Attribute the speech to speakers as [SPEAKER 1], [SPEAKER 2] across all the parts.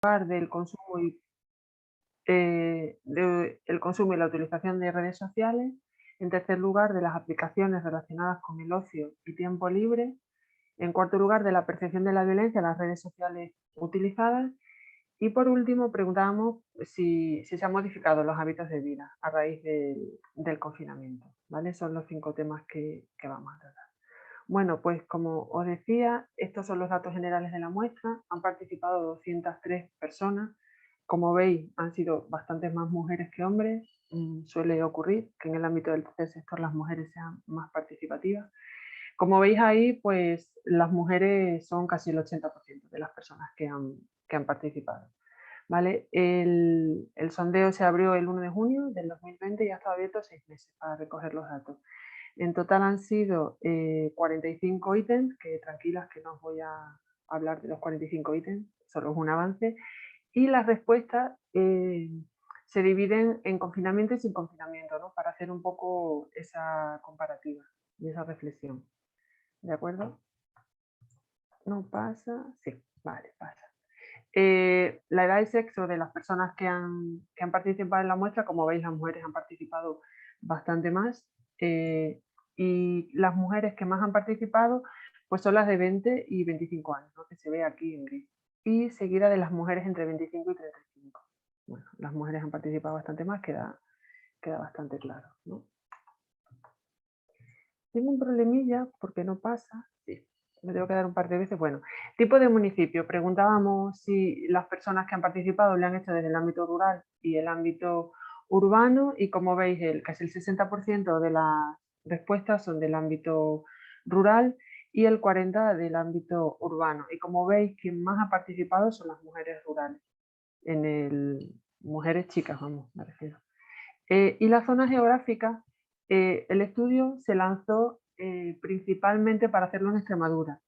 [SPEAKER 1] del consumo el consumo y la utilización de redes sociales. En tercer lugar, de las aplicaciones relacionadas con el ocio y tiempo libre. En cuarto lugar, de la percepción de la violencia en las redes sociales utilizadas. Y por último, preguntábamos si se han modificado los hábitos de vida a raíz del confinamiento, ¿vale? Son los 5 temas que vamos a tratar. Bueno, pues como os decía, estos son los datos generales de la muestra. Han participado 203 personas. Como veis, han sido bastantes más mujeres que hombres. Suele ocurrir que en el ámbito del tercer sector las mujeres sean más participativas. Como veis ahí, pues las mujeres son casi el 80% de las personas que han participado. ¿Vale? El sondeo se abrió el 1 de junio del 2020 y ha estado abierto 6 meses para recoger los datos. En total han sido 45 ítems, que tranquilas que no os voy a hablar de los 45 ítems, solo es un avance. Y las respuestas se dividen en confinamiento y sin confinamiento, ¿no? Para hacer un poco esa comparativa y esa reflexión. ¿De acuerdo? ¿No pasa? Sí, vale, pasa. La edad y sexo de las personas que han participado en la muestra, como veis, las mujeres han participado bastante más. Y las mujeres que más han participado, pues son las de 20 y 25 años, ¿no? Que se ve aquí en gris. Y seguida de las mujeres entre 25 y 35. Bueno, las mujeres han participado bastante más, queda bastante claro, ¿no? Tengo un problemilla porque no pasa. Sí, me tengo que dar un par de veces. Bueno, tipo de municipio. Preguntábamos si las personas que han participado lo han hecho desde el ámbito rural y el ámbito urbano, y como veis, casi el 60% de las respuestas son del ámbito rural y el 40% del ámbito urbano. Y como veis, quien más ha participado son las mujeres rurales, mujeres chicas, vamos, me refiero. Y la zona geográfica, el estudio se lanzó principalmente para hacerlo en Extremadura.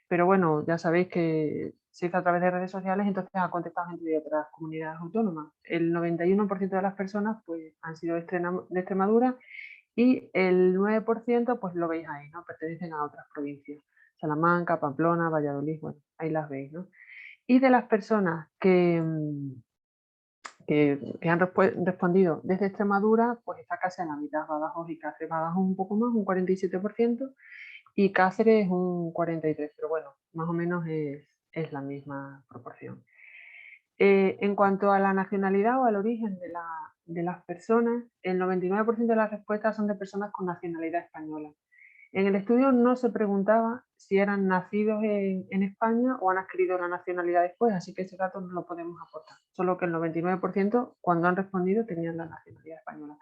[SPEAKER 1] Pero bueno, ya sabéis que se hizo a través de redes sociales, entonces ha contestado gente de otras comunidades autónomas. El 91% de las personas pues, han sido de Extremadura y el 9% pues lo veis ahí, ¿no? Pertenecen a otras provincias. Salamanca, Pamplona, Valladolid, bueno, ahí las veis, ¿no? Y de las personas que han respondido desde Extremadura, pues está casi a la mitad, Badajoz y Cáceres. Badajoz un poco más, un 47%, y Cáceres un 43%, pero bueno, más o menos es la misma proporción. En cuanto a la nacionalidad o al origen de las personas, el 99% de las respuestas son de personas con nacionalidad española. En el estudio no se preguntaba si eran nacidos en España o han adquirido la nacionalidad después, así que ese dato no lo podemos aportar. Solo que el 99% cuando han respondido tenían la nacionalidad española.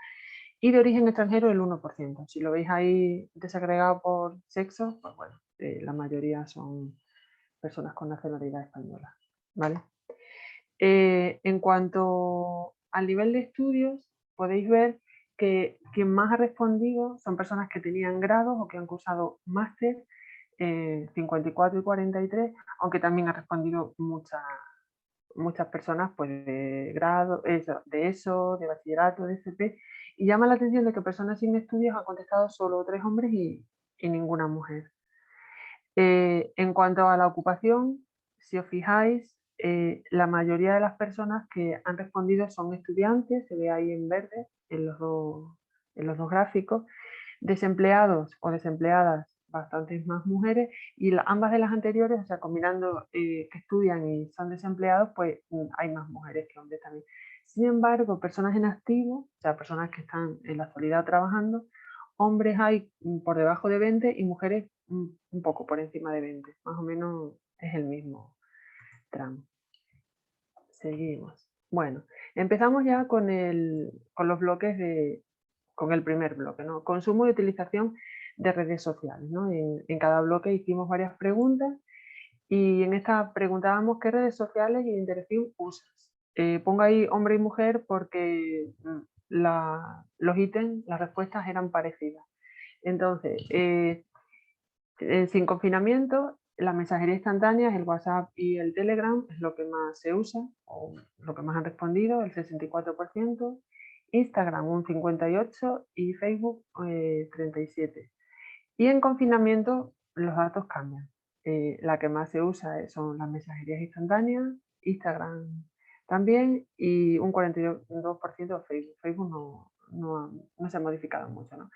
[SPEAKER 1] Y de origen extranjero el 1%. Si lo veis ahí desagregado por sexo, pues bueno, la mayoría son personas con nacionalidad española. ¿Vale? En cuanto al nivel de estudios, podéis ver que quien más ha respondido son personas que tenían grados o que han cursado máster, 54 y 43, aunque también han respondido muchas personas pues, de grado, de ESO, de bachillerato, de FP, y llama la atención de que personas sin estudios han contestado solo 3 hombres y ninguna mujer. En cuanto a la ocupación, si os fijáis, la mayoría de las personas que han respondido son estudiantes, se ve ahí en verde en los dos gráficos, desempleados o desempleadas, bastantes más mujeres, y ambas de las anteriores, o sea, combinando que estudian y son desempleados, pues hay más mujeres que hombres también. Sin embargo, personas en activo, o sea, personas que están en la actualidad trabajando, hombres hay por debajo de 20 y mujeres un poco por encima de 20, más o menos es el mismo tramo. Seguimos. Bueno, empezamos ya con los bloques con el primer bloque, ¿no? Consumo y utilización de redes sociales, ¿no? En cada bloque hicimos varias preguntas y en esta preguntábamos qué redes sociales y de interacción usas. Pongo ahí hombre y mujer porque los ítems, las respuestas eran parecidas. Entonces, sin confinamiento, la mensajería instantánea, el WhatsApp y el Telegram es lo que más se usa, o lo que más han respondido, el 64%, Instagram un 58% y Facebook 37%. Y en confinamiento los datos cambian. La que más se usa son las mensajerías instantáneas Instagram también, y un 42% Facebook. Facebook no se ha modificado mucho, ¿no?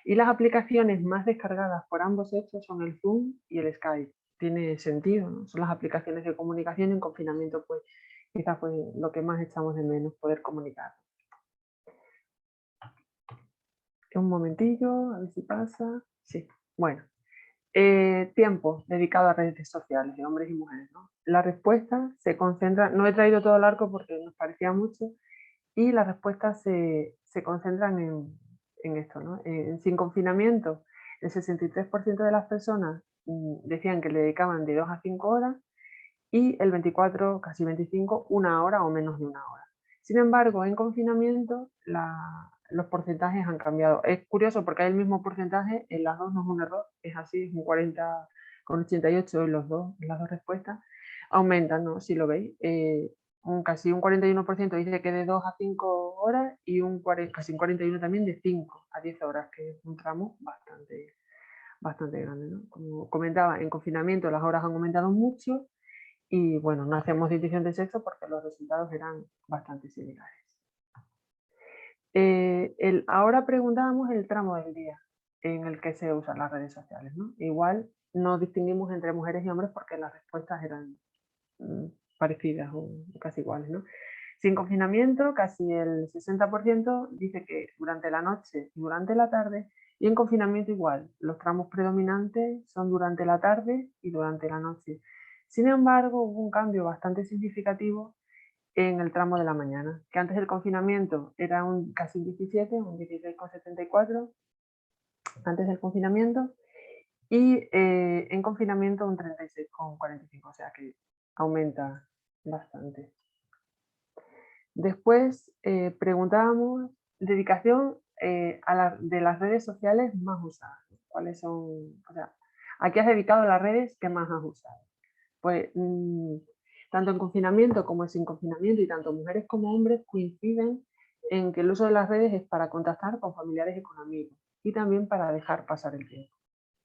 [SPEAKER 1] Y las aplicaciones más descargadas por ambos sexos son el Zoom y el Skype. Tiene sentido, ¿no? Son las aplicaciones de comunicación. En confinamiento, pues quizás fue lo que más echamos de menos, poder comunicar. Un momentillo, a ver si pasa. Sí, bueno. Tiempo dedicado a redes sociales de hombres y mujeres, ¿no? La respuesta se concentra, no he traído todo el arco porque nos parecía mucho, y las respuestas se concentran en esto, ¿no? Sin confinamiento, el 63% de las personas decían que le dedicaban de 2 a 5 horas, y el 24, casi 25, 1 hora o menos de 1 hora. Sin embargo, en confinamiento los porcentajes han cambiado. Es curioso porque hay el mismo porcentaje, en las dos no es un error, es así, es un 40,88 en las dos respuestas. Aumentan, ¿no? Si lo veis, casi un 41% dice que de 2 a 5 horas, y casi un 41% también de 5 a 10 horas, que es un tramo bastante grande, ¿no? Como comentaba, en confinamiento las horas han aumentado mucho, y bueno, no hacemos distinción de sexo porque los resultados eran bastante similares. Ahora preguntábamos el tramo del día en el que se usan las redes sociales, ¿no? Igual no distinguimos entre mujeres y hombres porque las respuestas eran parecidas o casi iguales, ¿no? Sin confinamiento, casi el 60% dice que durante la noche y durante la tarde, y en confinamiento igual, los tramos predominantes son durante la tarde y durante la noche. Sin embargo, hubo un cambio bastante significativo en el tramo de la mañana, que antes del confinamiento era casi un 17, un 16,74, antes del confinamiento, y en confinamiento un 36,45, o sea que aumenta bastante. Después preguntábamos dedicación de las redes sociales más usadas. ¿Cuáles son? O sea, ¿a qué has dedicado las redes que más has usado? Pues tanto en confinamiento como sin confinamiento, y tanto mujeres como hombres coinciden en que el uso de las redes es para contactar con familiares y con amigos, y también para dejar pasar el tiempo,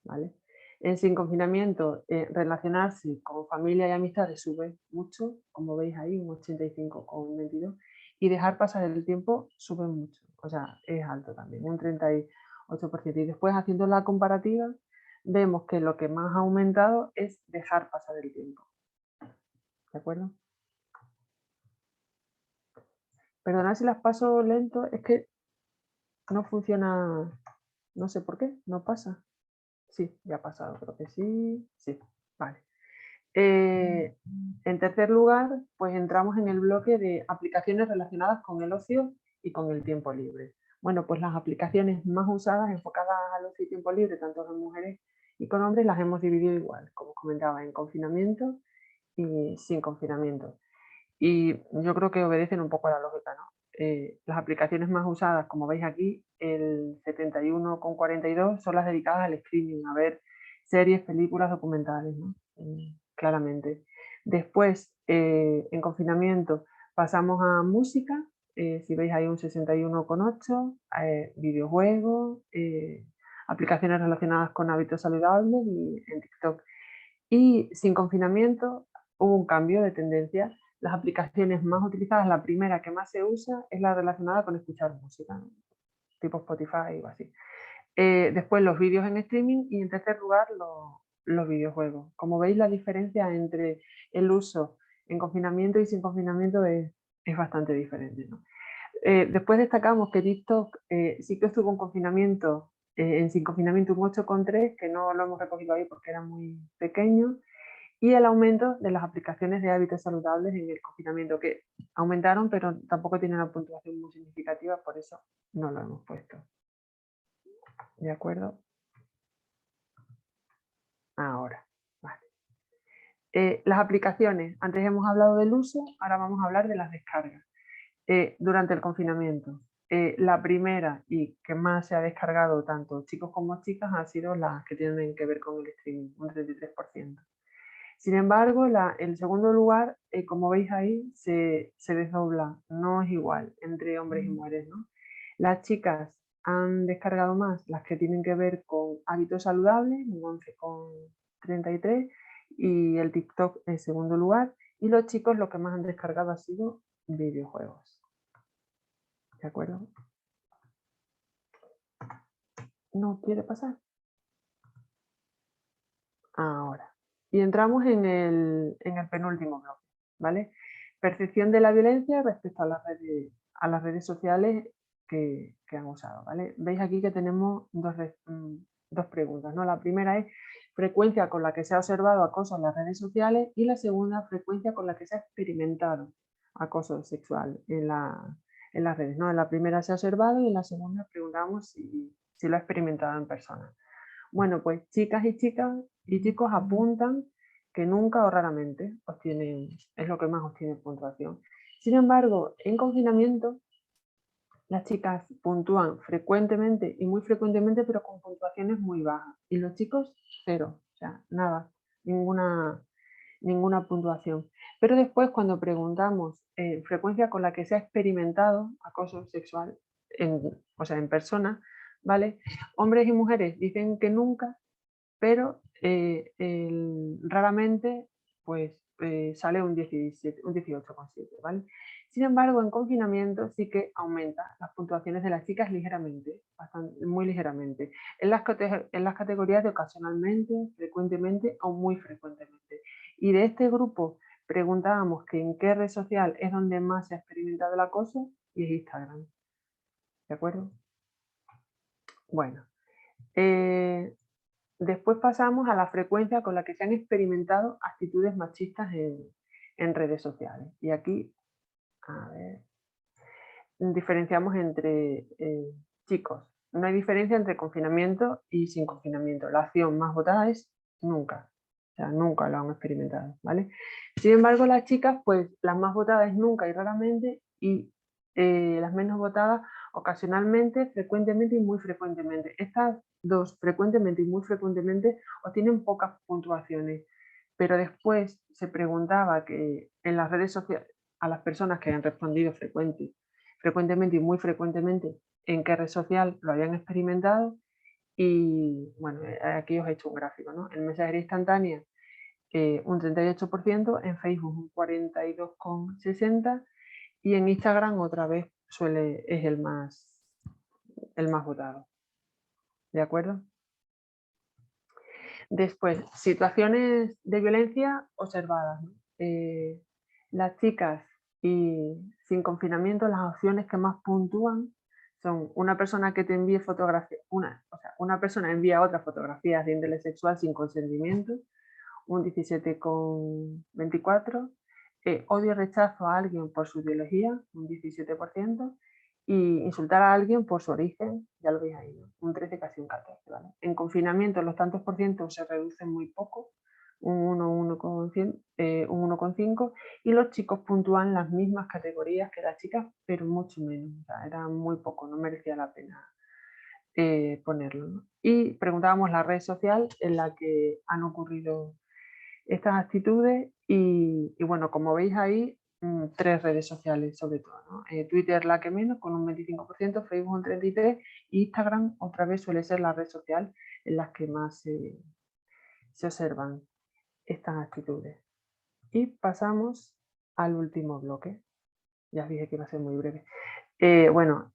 [SPEAKER 1] ¿vale? En sin confinamiento, relacionarse con familia y amistades sube mucho, como veis ahí, un 85,22, y dejar pasar el tiempo sube mucho, o sea, es alto también, un 38%. Y después, haciendo la comparativa, vemos que lo que más ha aumentado es dejar pasar el tiempo. ¿De acuerdo? Perdonad si las paso lento, es que no funciona, no sé por qué, no pasa. Sí, ya ha pasado, creo que sí, sí, vale. En tercer lugar, pues entramos en el bloque de aplicaciones relacionadas con el ocio y con el tiempo libre. Bueno, pues las aplicaciones más usadas enfocadas al ocio y tiempo libre, tanto con mujeres y con hombres, las hemos dividido igual, como os comentaba, en confinamiento y sin confinamiento. Y yo creo que obedecen un poco a la lógica, ¿no? Las aplicaciones más usadas, como veis aquí, el 71,42 son las dedicadas al streaming, a ver series, películas, documentales, ¿no? Claramente. Después, en confinamiento, pasamos a música, si veis ahí un 61,8, videojuegos, aplicaciones relacionadas con hábitos saludables y en TikTok. Y sin confinamiento hubo un cambio de tendencia. Las aplicaciones más utilizadas, la primera que más se usa es la relacionada con escuchar música, ¿no? Tipo Spotify o así. Después los vídeos en streaming, y en tercer lugar los videojuegos. Como veis, la diferencia entre el uso en confinamiento y sin confinamiento es bastante diferente, ¿no? Después destacamos que TikTok sí que estuvo en confinamiento, en sin confinamiento un 8,3, que no lo hemos recogido ahí porque era muy pequeño, y el aumento de las aplicaciones de hábitos saludables en el confinamiento, que aumentaron, pero tampoco tiene una puntuación muy significativa, por eso no lo hemos puesto. ¿De acuerdo? Ahora, vale. Las aplicaciones, antes hemos hablado del uso, ahora vamos a hablar de las descargas. Durante el confinamiento, la primera y que más se ha descargado tanto chicos como chicas han sido las que tienen que ver con el streaming, un 33%. Sin embargo, el segundo lugar, como veis ahí, se desdobla, no es igual entre hombres y mujeres, ¿no? Las chicas han descargado más las que tienen que ver con hábitos saludables, un 11,33, y el TikTok en segundo lugar, Y los chicos lo que más han descargado ha sido videojuegos. ¿De acuerdo? ¿No quiere pasar? Ahora. Y entramos en el penúltimo bloque, ¿vale? Percepción de la violencia respecto a las redes sociales que han usado, ¿vale? Veis aquí que tenemos dos preguntas, ¿no? La primera es frecuencia con la que se ha observado acoso en las redes sociales y la segunda, frecuencia con la que se ha experimentado acoso sexual en las redes, ¿no? En la primera se ha observado y en la segunda preguntamos si lo ha experimentado en persona. Bueno, pues chicas y chicos apuntan que nunca o raramente obtienen, es lo que más obtiene puntuación. Sin embargo, en confinamiento, las chicas puntúan frecuentemente y muy frecuentemente, pero con puntuaciones muy bajas. Y los chicos, cero, o sea, nada, ninguna puntuación. Pero después, cuando preguntamos frecuencia con la que se ha experimentado acoso sexual, o sea, en persona, ¿vale? Hombres y mujeres dicen que nunca, pero raramente pues, sale un 18,7, ¿vale? Sin embargo, en confinamiento sí que aumenta las puntuaciones de las chicas ligeramente, muy ligeramente, en las categorías de ocasionalmente, frecuentemente o muy frecuentemente. Y de este grupo preguntábamos que en qué red social es donde más se ha experimentado el acoso, y es Instagram. ¿De acuerdo? Bueno, después pasamos a la frecuencia con la que se han experimentado actitudes machistas en redes sociales. Y aquí, a ver, diferenciamos entre chicos. No hay diferencia entre confinamiento y sin confinamiento. La acción más votada es nunca. O sea, nunca lo han experimentado, ¿vale? Sin embargo, las chicas, pues las más votadas es nunca y raramente, y las menos votadas ocasionalmente, frecuentemente y muy frecuentemente. Estas dos, frecuentemente y muy frecuentemente, obtienen pocas puntuaciones, pero después se preguntaba que en las redes sociales, a las personas que han respondido frecuentemente y muy frecuentemente en qué red social lo habían experimentado, y bueno, aquí os he hecho un gráfico, ¿no? En mensajería instantánea un 38%, en Facebook un 42,60% y en Instagram otra vez es el más votado. ¿De acuerdo? Después, situaciones de violencia observadas, ¿no? Las chicas y sin confinamiento, las opciones que más puntúan son una persona que te envíe fotografías, una persona envía a otra fotografías de índole sexual sin consentimiento, un 17,24%, odio y rechazo a alguien por su ideología, un 17%, y insultar a alguien por su origen, ya lo veis ahí, ¿no? Un 13, casi un 14, ¿vale? En confinamiento los tantos por ciento se reducen muy poco, un 1,5, y los chicos puntúan las mismas categorías que las chicas, pero mucho menos, o sea, era muy poco, no merecía la pena ponerlo, ¿no? Y preguntábamos la red social en la que han ocurrido estas actitudes y bueno, como veis ahí, 3 redes sociales sobre todo, ¿no? Twitter la que menos, con un 25%, Facebook un 33%, y Instagram otra vez suele ser la red social en las que más se observan estas actitudes. Y pasamos al último bloque. Ya os dije que iba a ser muy breve. Bueno,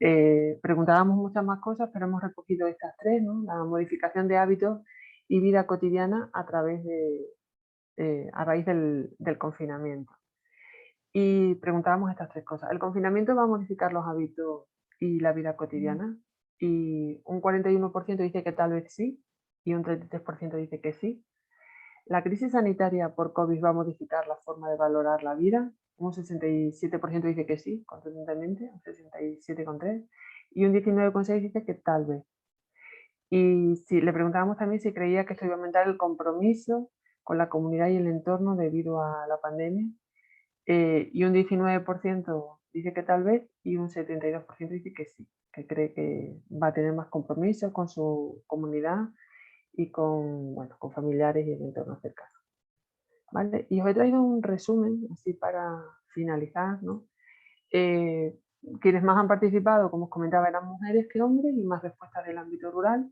[SPEAKER 1] preguntábamos muchas más cosas, pero hemos recogido estas 3, ¿no? La modificación de hábitos y vida cotidiana a raíz del confinamiento. Y preguntábamos estas 3 cosas. ¿El confinamiento va a modificar los hábitos y la vida cotidiana? Y un 41% dice que tal vez sí, y un 33% dice que sí. ¿La crisis sanitaria por COVID va a modificar la forma de valorar la vida? Un 67% dice que sí, contundentemente, un 67,3%, y un 19,6% dice que tal vez. Y si le preguntábamos también si creía que esto iba a aumentar el compromiso con la comunidad y el entorno debido a la pandemia, y un 19% dice que tal vez, y un 72% dice que sí, que cree que va a tener más compromiso con su comunidad y con familiares y el entorno cercano. ¿Vale? Y os he traído un resumen, así para finalizar, ¿no? Quienes más han participado, como os comentaba, eran mujeres que hombres, y más respuestas del ámbito rural.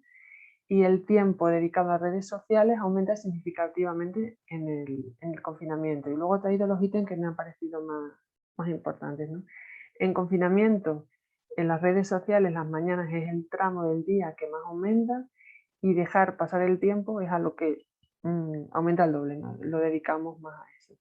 [SPEAKER 1] y el tiempo dedicado a redes sociales aumenta significativamente en el confinamiento. Y luego he traído los ítems que me han parecido más importantes, ¿no? En confinamiento, en las redes sociales, las mañanas es el tramo del día que más aumenta, y dejar pasar el tiempo es a lo que aumenta el doble, ¿no? Lo dedicamos más a eso.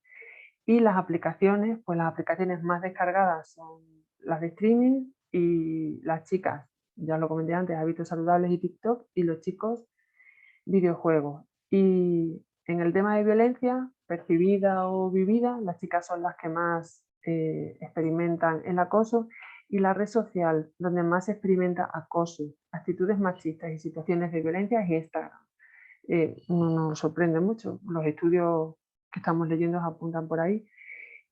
[SPEAKER 1] Y las aplicaciones, pues las aplicaciones más descargadas son las de streaming, y las chicas, ya lo comenté antes, hábitos saludables y TikTok, y los chicos, videojuegos. Y en el tema de violencia percibida o vivida, las chicas son las que más experimentan el acoso, y la red social donde más se experimenta acoso, actitudes machistas y situaciones de violencia es Instagram. No nos sorprende mucho, los estudios que estamos leyendo apuntan por ahí,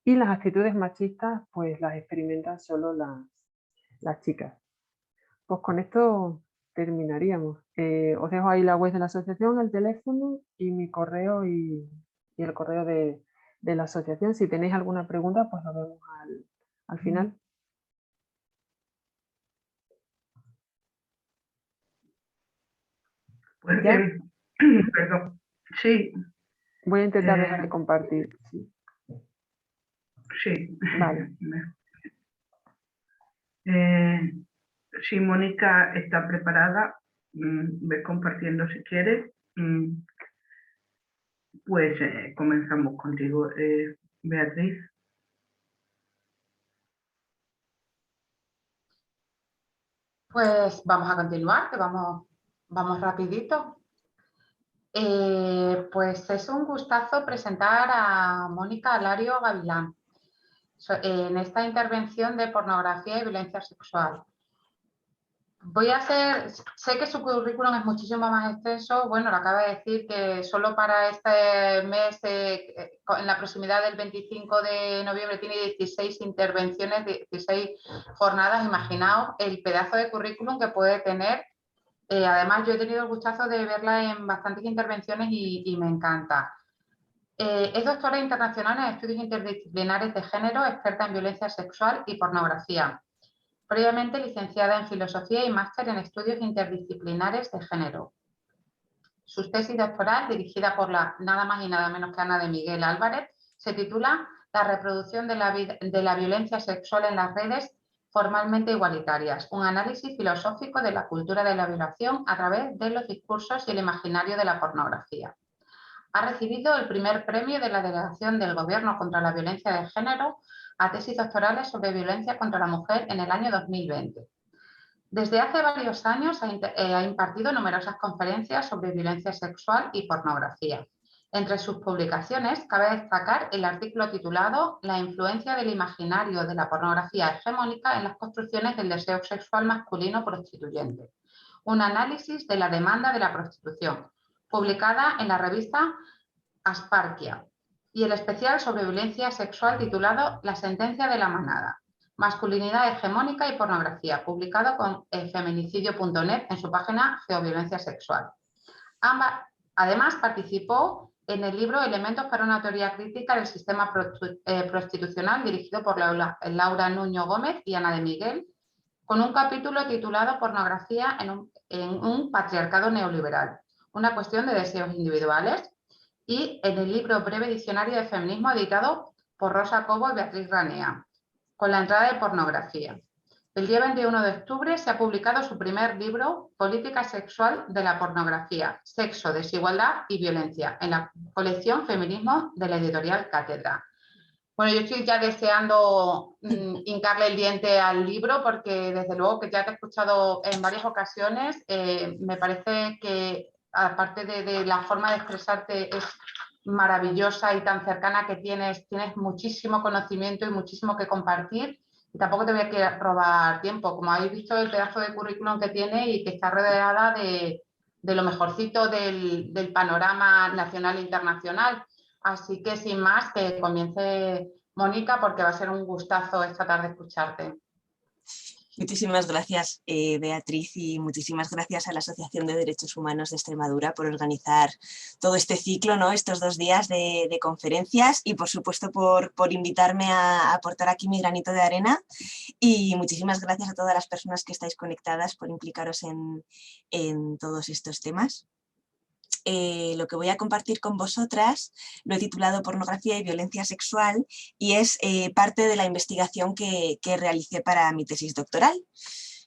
[SPEAKER 1] y las actitudes machistas pues las experimentan solo las chicas. Pues con esto terminaríamos. Os dejo ahí la web de la asociación, el teléfono y mi correo, y el correo de la asociación. Si tenéis alguna pregunta, pues lo vemos al final.
[SPEAKER 2] Pues
[SPEAKER 1] ¿Ya?
[SPEAKER 2] perdón. Sí.
[SPEAKER 1] Voy a intentar dejar de compartir. Sí.
[SPEAKER 2] Sí.
[SPEAKER 1] Vale.
[SPEAKER 2] Si Mónica está preparada, ve compartiendo si quieres. Pues comenzamos contigo, Beatriz.
[SPEAKER 3] Pues vamos a continuar, que vamos rapidito. Pues es un gustazo presentar a Mónica Alario Gavilán en esta intervención de pornografía y violencia sexual. Sé que su currículum es muchísimo más extenso. Bueno, lo acaba de decir que solo para este mes, en la proximidad del 25 de noviembre, tiene 16 intervenciones, 16 jornadas. Imaginaos el pedazo de currículum que puede tener. Además, yo he tenido el gustazo de verla en bastantes intervenciones y me encanta. Es doctora internacional en estudios interdisciplinares de género, experta en violencia sexual y pornografía. Previamente licenciada en filosofía y máster en estudios interdisciplinares de género. Su tesis doctoral, dirigida por la nada más y nada menos que Ana de Miguel Álvarez, se titula La reproducción de la violencia sexual en las redes formalmente igualitarias, un análisis filosófico de la cultura de la violación a través de los discursos y el imaginario de la pornografía. Ha recibido el primer premio de la Delegación del Gobierno contra la Violencia de Género a tesis doctorales sobre violencia contra la mujer en el año 2020. Desde hace varios años ha impartido numerosas conferencias sobre violencia sexual y pornografía. Entre sus publicaciones cabe destacar el artículo titulado La influencia del imaginario de la pornografía hegemónica en las construcciones del deseo sexual masculino prostituyente. Un análisis de la demanda de la prostitución, publicada en la revista Asparquia, y el especial sobre violencia sexual titulado La sentencia de la manada, masculinidad hegemónica y pornografía, publicado con feminicidio.net en su página Geoviolencia sexual. Además, participó en el libro Elementos para una teoría crítica del sistema prostitucional, dirigido por Laura Nuño Gómez y Ana de Miguel, con un capítulo titulado Pornografía en un patriarcado neoliberal, una cuestión de deseos individuales, y en el libro Breve Diccionario de Feminismo, editado por Rosa Cobo y Beatriz Ranea, con la entrada de pornografía. El día 21 de octubre se ha publicado su primer libro, Política Sexual de la Pornografía, Sexo, Desigualdad y Violencia, en la colección Feminismo de la editorial Cátedra. Bueno, yo estoy ya deseando hincarle el diente al libro, porque desde luego que ya te he escuchado en varias ocasiones, me parece que aparte de la forma de expresarte es maravillosa y tan cercana que tienes muchísimo conocimiento y muchísimo que compartir. Y tampoco te voy a robar tiempo, como habéis visto el pedazo de currículum que tiene y que está rodeada de lo mejorcito del panorama nacional e internacional. Así que sin más, que comience Mónica, porque va a ser un gustazo esta tarde escucharte.
[SPEAKER 4] Muchísimas gracias, Beatriz, y muchísimas gracias a la Asociación de Derechos Humanos de Extremadura por organizar todo este ciclo, ¿no? Estos 2 días de conferencias, y por supuesto por invitarme a aportar aquí mi granito de arena, y muchísimas gracias a todas las personas que estáis conectadas por implicaros en todos estos temas. Lo que voy a compartir con vosotras lo he titulado Pornografía y Violencia Sexual, y es parte de la investigación que realicé para mi tesis doctoral.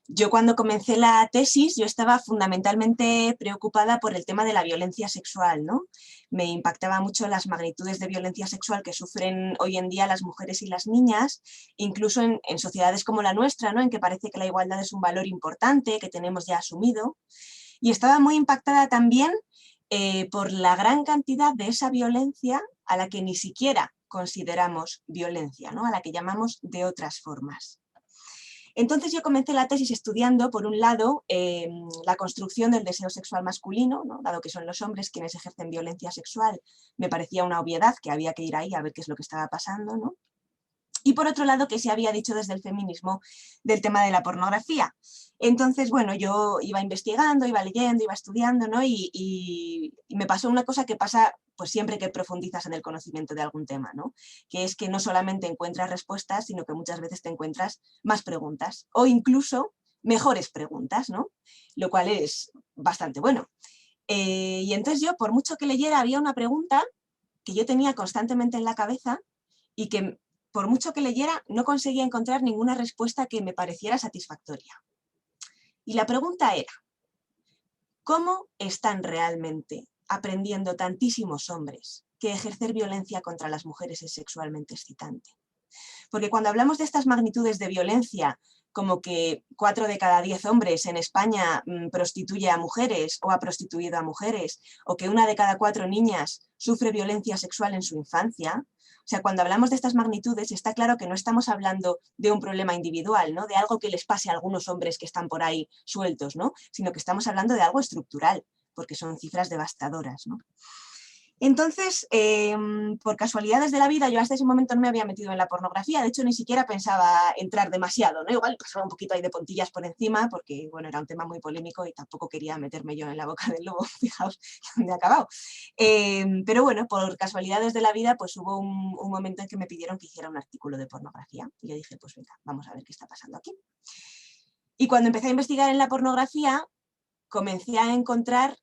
[SPEAKER 4] Yo cuando comencé la tesis, yo estaba fundamentalmente preocupada por el tema de la violencia sexual, ¿no? Me impactaba mucho las magnitudes de violencia sexual que sufren hoy en día las mujeres y las niñas, incluso en sociedades como la nuestra, ¿no? En que parece que la igualdad es un valor importante, que tenemos ya asumido. Y estaba muy impactada también por la gran cantidad de esa violencia a la que ni siquiera consideramos violencia, ¿no? A la que llamamos de otras formas. Entonces yo comencé la tesis estudiando, por un lado, la construcción del deseo sexual masculino, ¿no? Dado que son los hombres quienes ejercen violencia sexual, me parecía una obviedad que había que ir ahí a ver qué es lo que estaba pasando, ¿no? Y por otro lado, que se había dicho desde el feminismo del tema de la pornografía. Entonces, bueno, yo iba investigando, iba leyendo, iba estudiando, ¿no? Y me pasó una cosa que pasa pues siempre que profundizas en el conocimiento de algún tema, ¿no? Que es que no solamente encuentras respuestas, sino que muchas veces te encuentras más preguntas, o incluso mejores preguntas, ¿no? Lo cual es bastante bueno. Y entonces yo, por mucho que leyera, había una pregunta que yo tenía constantemente en la cabeza y que por mucho que leyera, no conseguía encontrar ninguna respuesta que me pareciera satisfactoria. Y la pregunta era, ¿cómo están realmente aprendiendo tantísimos hombres que ejercer violencia contra las mujeres es sexualmente excitante? Porque cuando hablamos de estas magnitudes de violencia, como que 4 de cada 10 hombres en España prostituye a mujeres o ha prostituido a mujeres, o que 1 de cada 4 niñas sufre violencia sexual en su infancia, o sea, cuando hablamos de estas magnitudes está claro que no estamos hablando de un problema individual, ¿no? De algo que les pase a algunos hombres que están por ahí sueltos, ¿no? Sino que estamos hablando de algo estructural, porque son cifras devastadoras, ¿no? Entonces, por casualidades de la vida, yo hasta ese momento no me había metido en la pornografía, de hecho ni siquiera pensaba entrar demasiado, ¿no? Igual pasaba un poquito ahí de puntillas por encima, porque bueno, era un tema muy polémico y tampoco quería meterme yo en la boca del lobo, fijaos dónde he acabado. Pero bueno, por casualidades de la vida, pues hubo un momento en que me pidieron que hiciera un artículo de pornografía, y yo dije, pues venga, vamos a ver qué está pasando aquí. Y cuando empecé a investigar en la pornografía, comencé a encontrar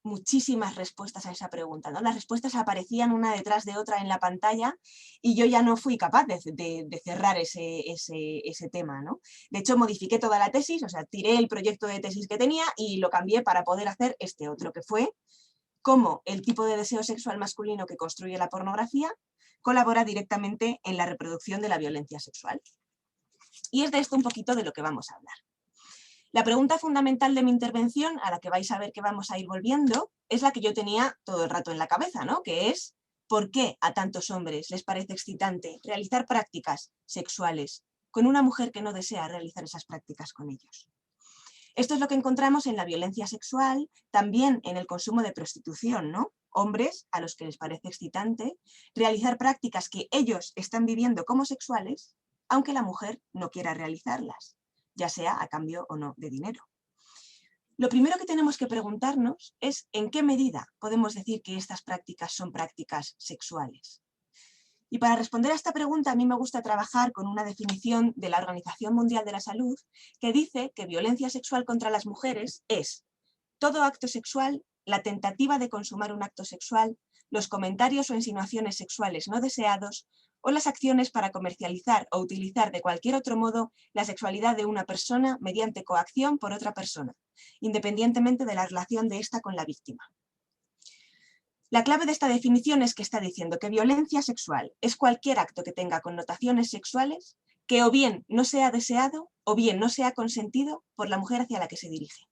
[SPEAKER 4] muchísimas respuestas a esa pregunta, ¿no? Las respuestas aparecían una detrás de otra en la pantalla y yo ya no fui capaz de cerrar ese tema, ¿no? De hecho, modifiqué toda la tesis, o sea, tiré el proyecto de tesis que tenía y lo cambié para poder hacer este otro, que fue cómo el tipo de deseo sexual masculino que construye la pornografía colabora directamente en la reproducción de la violencia sexual. Y es de esto un poquito de lo que vamos a hablar. La pregunta fundamental de mi intervención, a la que vais a ver que vamos a ir volviendo, es la que yo tenía todo el rato en la cabeza, ¿no? Que es, ¿por qué a tantos hombres les parece excitante realizar prácticas sexuales con una mujer que no desea realizar esas prácticas con ellos? Esto es lo que encontramos en la violencia sexual, también en el consumo de prostitución, ¿no? Hombres a los que les parece excitante realizar prácticas que ellos están viviendo como sexuales, aunque la mujer no quiera realizarlas, ya sea a cambio o no de dinero. Lo primero que tenemos que preguntarnos es en qué medida podemos decir que estas prácticas son prácticas sexuales. Y para responder a esta pregunta a mí me gusta trabajar con una definición de la Organización Mundial de la Salud que dice que violencia sexual contra las mujeres es todo acto sexual, la tentativa de consumar un acto sexual, los comentarios o insinuaciones sexuales no deseados, o las acciones para comercializar o utilizar de cualquier otro modo la sexualidad de una persona mediante coacción por otra persona, independientemente de la relación de ésta con la víctima. La clave de esta definición es que está diciendo que violencia sexual es cualquier acto que tenga connotaciones sexuales que o bien no sea deseado o bien no sea consentido por la mujer hacia la que se dirige.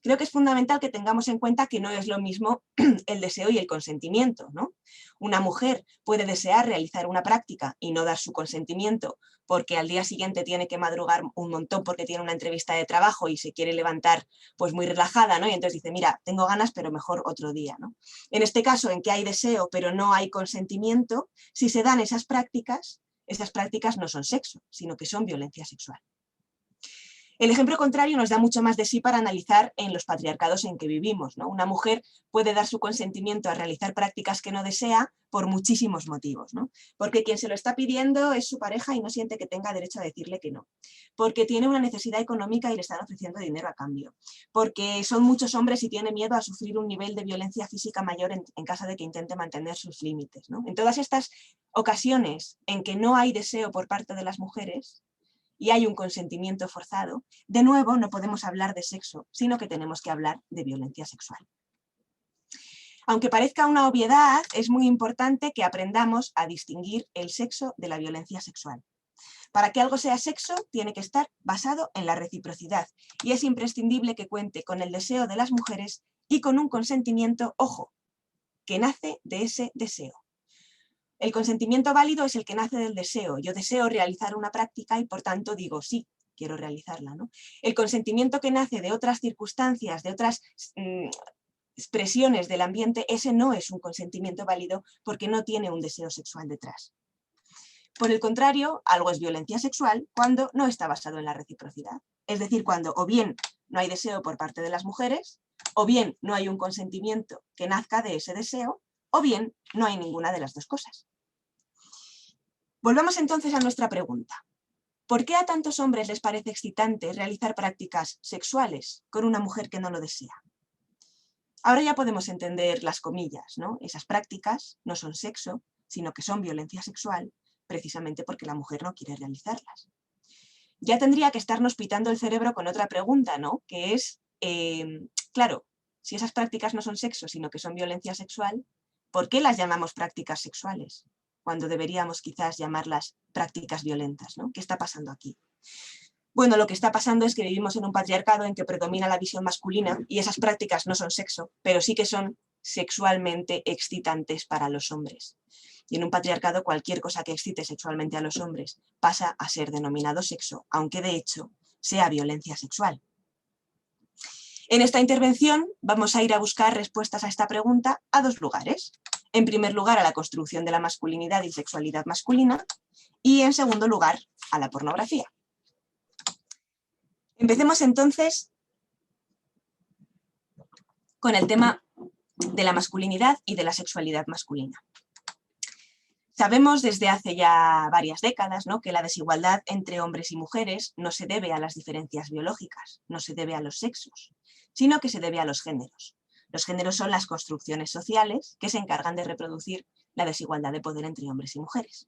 [SPEAKER 4] Creo que es fundamental que tengamos en cuenta que no es lo mismo el deseo y el consentimiento, ¿no? Una mujer puede desear realizar una práctica y no dar su consentimiento porque al día siguiente tiene que madrugar un montón porque tiene una entrevista de trabajo y se quiere levantar pues muy relajada, ¿no? Y entonces dice, mira, tengo ganas pero mejor otro día, ¿no? En este caso, en que hay deseo pero no hay consentimiento, si se dan esas prácticas no son sexo, sino que son violencia sexual. El ejemplo contrario nos da mucho más de sí para analizar en los patriarcados en que vivimos, ¿no? Una mujer puede dar su consentimiento a realizar prácticas que no desea por muchísimos motivos, ¿no? Porque quien se lo está pidiendo es su pareja y no siente que tenga derecho a decirle que no. Porque tiene una necesidad económica y le están ofreciendo dinero a cambio. Porque son muchos hombres y tiene miedo a sufrir un nivel de violencia física mayor en caso de que intente mantener sus límites, ¿no? En todas estas ocasiones en que no hay deseo por parte de las mujeres y hay un consentimiento forzado, de nuevo no podemos hablar de sexo, sino que tenemos que hablar de violencia sexual. Aunque parezca una obviedad, es muy importante que aprendamos a distinguir el sexo de la violencia sexual. Para que algo sea sexo, tiene que estar basado en la reciprocidad y es imprescindible que cuente con el deseo de las mujeres y con un consentimiento, ojo, que nace de ese deseo. El consentimiento válido es el que nace del deseo. Yo deseo realizar una práctica y por tanto digo sí, quiero realizarla, ¿no? El consentimiento que nace de otras circunstancias, de otras expresiones del ambiente, ese no es un consentimiento válido porque no tiene un deseo sexual detrás. Por el contrario, algo es violencia sexual cuando no está basado en la reciprocidad. Es decir, cuando o bien no hay deseo por parte de las mujeres, o bien no hay un consentimiento que nazca de ese deseo, o bien no hay ninguna de las dos cosas. Volvamos entonces a nuestra pregunta. ¿Por qué a tantos hombres les parece excitante realizar prácticas sexuales con una mujer que no lo desea? Ahora ya podemos entender las comillas, ¿no? Esas prácticas no son sexo, sino que son violencia sexual, precisamente porque la mujer no quiere realizarlas. Ya tendría que estarnos pitando el cerebro con otra pregunta, ¿no? Que es, claro, si esas prácticas no son sexo, sino que son violencia sexual, ¿por qué las llamamos prácticas sexuales? Cuando deberíamos quizás llamarlas prácticas violentas, ¿no? ¿Qué está pasando aquí? Bueno, lo que está pasando es que vivimos en un patriarcado en que predomina la visión masculina y esas prácticas no son sexo, pero sí que son sexualmente excitantes para los hombres. Y en un patriarcado cualquier cosa que excite sexualmente a los hombres pasa a ser denominado sexo, aunque de hecho sea violencia sexual. En esta intervención vamos a ir a buscar respuestas a esta pregunta a dos lugares. En primer lugar, a la construcción de la masculinidad y sexualidad masculina y en segundo lugar, a la pornografía. Empecemos entonces con el tema de la masculinidad y de la sexualidad masculina. Sabemos desde hace ya varias décadas, ¿no?, que la desigualdad entre hombres y mujeres no se debe a las diferencias biológicas, no se debe a los sexos, sino que se debe a los géneros. Los géneros son las construcciones sociales que se encargan de reproducir la desigualdad de poder entre hombres y mujeres.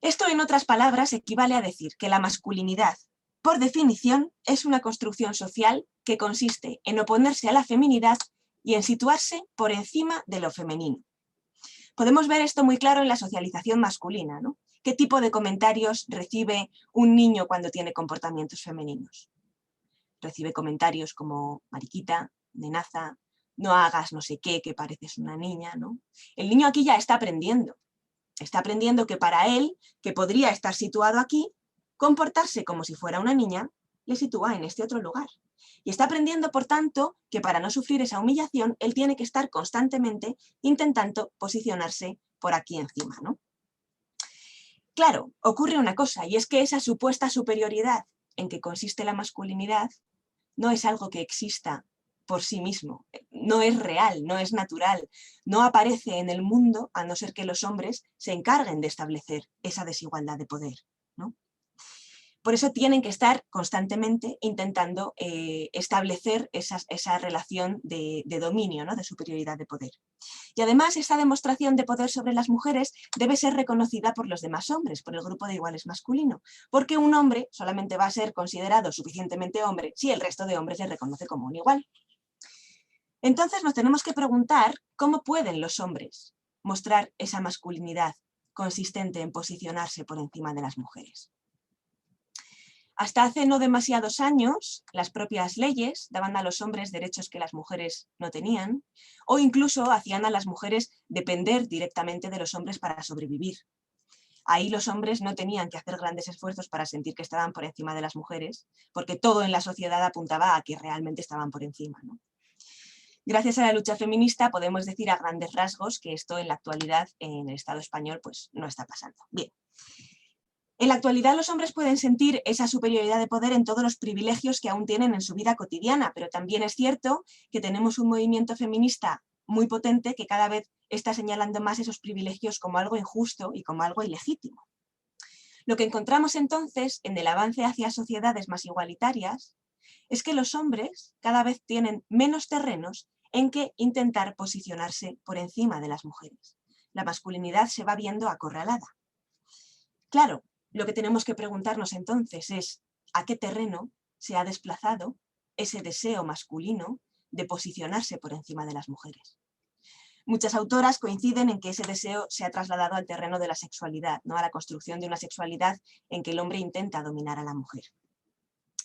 [SPEAKER 4] Esto, en otras palabras, equivale a decir que la masculinidad, por definición, es una construcción social que consiste en oponerse a la feminidad y en situarse por encima de lo femenino. Podemos ver esto muy claro en la socialización masculina, ¿no? ¿Qué tipo de comentarios recibe un niño cuando tiene comportamientos femeninos? Recibe comentarios como mariquita, nenaza, no hagas no sé qué, que pareces una niña, ¿no? El niño aquí ya está aprendiendo que para él, que podría estar situado aquí, comportarse como si fuera una niña le sitúa en este otro lugar. Y está aprendiendo, por tanto, que para no sufrir esa humillación, él tiene que estar constantemente intentando posicionarse por aquí encima, ¿no? Claro, ocurre una cosa, y es que esa supuesta superioridad en que consiste la masculinidad no es algo que exista por sí mismo, no es real, no es natural, no aparece en el mundo a no ser que los hombres se encarguen de establecer esa desigualdad de poder, ¿no? Por eso tienen que estar constantemente intentando establecer esa relación de dominio, ¿no?, de superioridad de poder. Y además esta demostración de poder sobre las mujeres debe ser reconocida por los demás hombres, por el grupo de iguales masculino, porque un hombre solamente va a ser considerado suficientemente hombre si el resto de hombres le reconoce como un igual. Entonces nos tenemos que preguntar cómo pueden los hombres mostrar esa masculinidad consistente en posicionarse por encima de las mujeres. Hasta hace no demasiados años, las propias leyes daban a los hombres derechos que las mujeres no tenían, o incluso hacían a las mujeres depender directamente de los hombres para sobrevivir. Ahí los hombres no tenían que hacer grandes esfuerzos para sentir que estaban por encima de las mujeres, porque todo en la sociedad apuntaba a que realmente estaban por encima, ¿no? Gracias a la lucha feminista podemos decir a grandes rasgos que esto en la actualidad en el Estado español pues no está pasando. Bien. En la actualidad los hombres pueden sentir esa superioridad de poder en todos los privilegios que aún tienen en su vida cotidiana, pero también es cierto que tenemos un movimiento feminista muy potente que cada vez está señalando más esos privilegios como algo injusto y como algo ilegítimo. Lo que encontramos entonces en el avance hacia sociedades más igualitarias es que los hombres cada vez tienen menos terrenos en que intentar posicionarse por encima de las mujeres. La masculinidad se va viendo acorralada. Claro, lo que tenemos que preguntarnos entonces es ¿a qué terreno se ha desplazado ese deseo masculino de posicionarse por encima de las mujeres? Muchas autoras coinciden en que ese deseo se ha trasladado al terreno de la sexualidad, ¿no? A la construcción de una sexualidad en que el hombre intenta dominar a la mujer.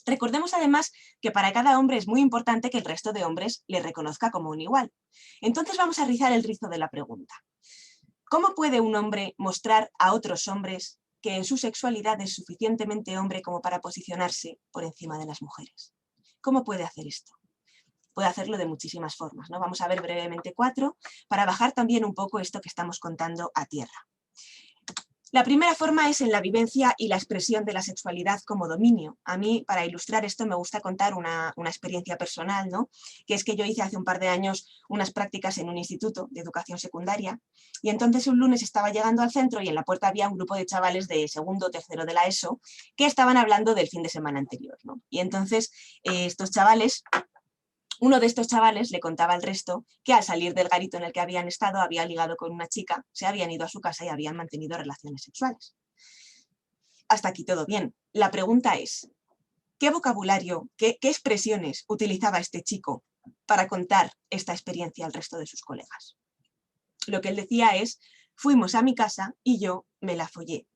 [SPEAKER 4] Recordemos además que para cada hombre es muy importante que el resto de hombres le reconozca como un igual. Entonces vamos a rizar el rizo de la pregunta. ¿Cómo puede un hombre mostrar a otros hombres que en su sexualidad es suficientemente hombre como para posicionarse por encima de las mujeres? ¿Cómo puede hacer esto? Puede hacerlo de muchísimas formas, ¿no? Vamos a ver brevemente 4 para bajar también un poco esto que estamos contando a tierra. La primera forma es en la vivencia y la expresión de la sexualidad como dominio. A mí, para ilustrar esto, me gusta contar una experiencia personal, ¿no? Que es que yo hice hace un par de años unas prácticas en un instituto de educación secundaria y entonces un lunes estaba llegando al centro y en la puerta había un grupo de chavales de segundo o tercero de la ESO que estaban hablando del fin de semana anterior, ¿no? Y entonces uno de estos chavales le contaba al resto que al salir del garito en el que habían estado había ligado con una chica, se habían ido a su casa y habían mantenido relaciones sexuales. Hasta aquí todo bien. La pregunta es, ¿qué vocabulario, qué expresiones utilizaba este chico para contar esta experiencia al resto de sus colegas? Lo que él decía es, fuimos a mi casa y yo me la follé.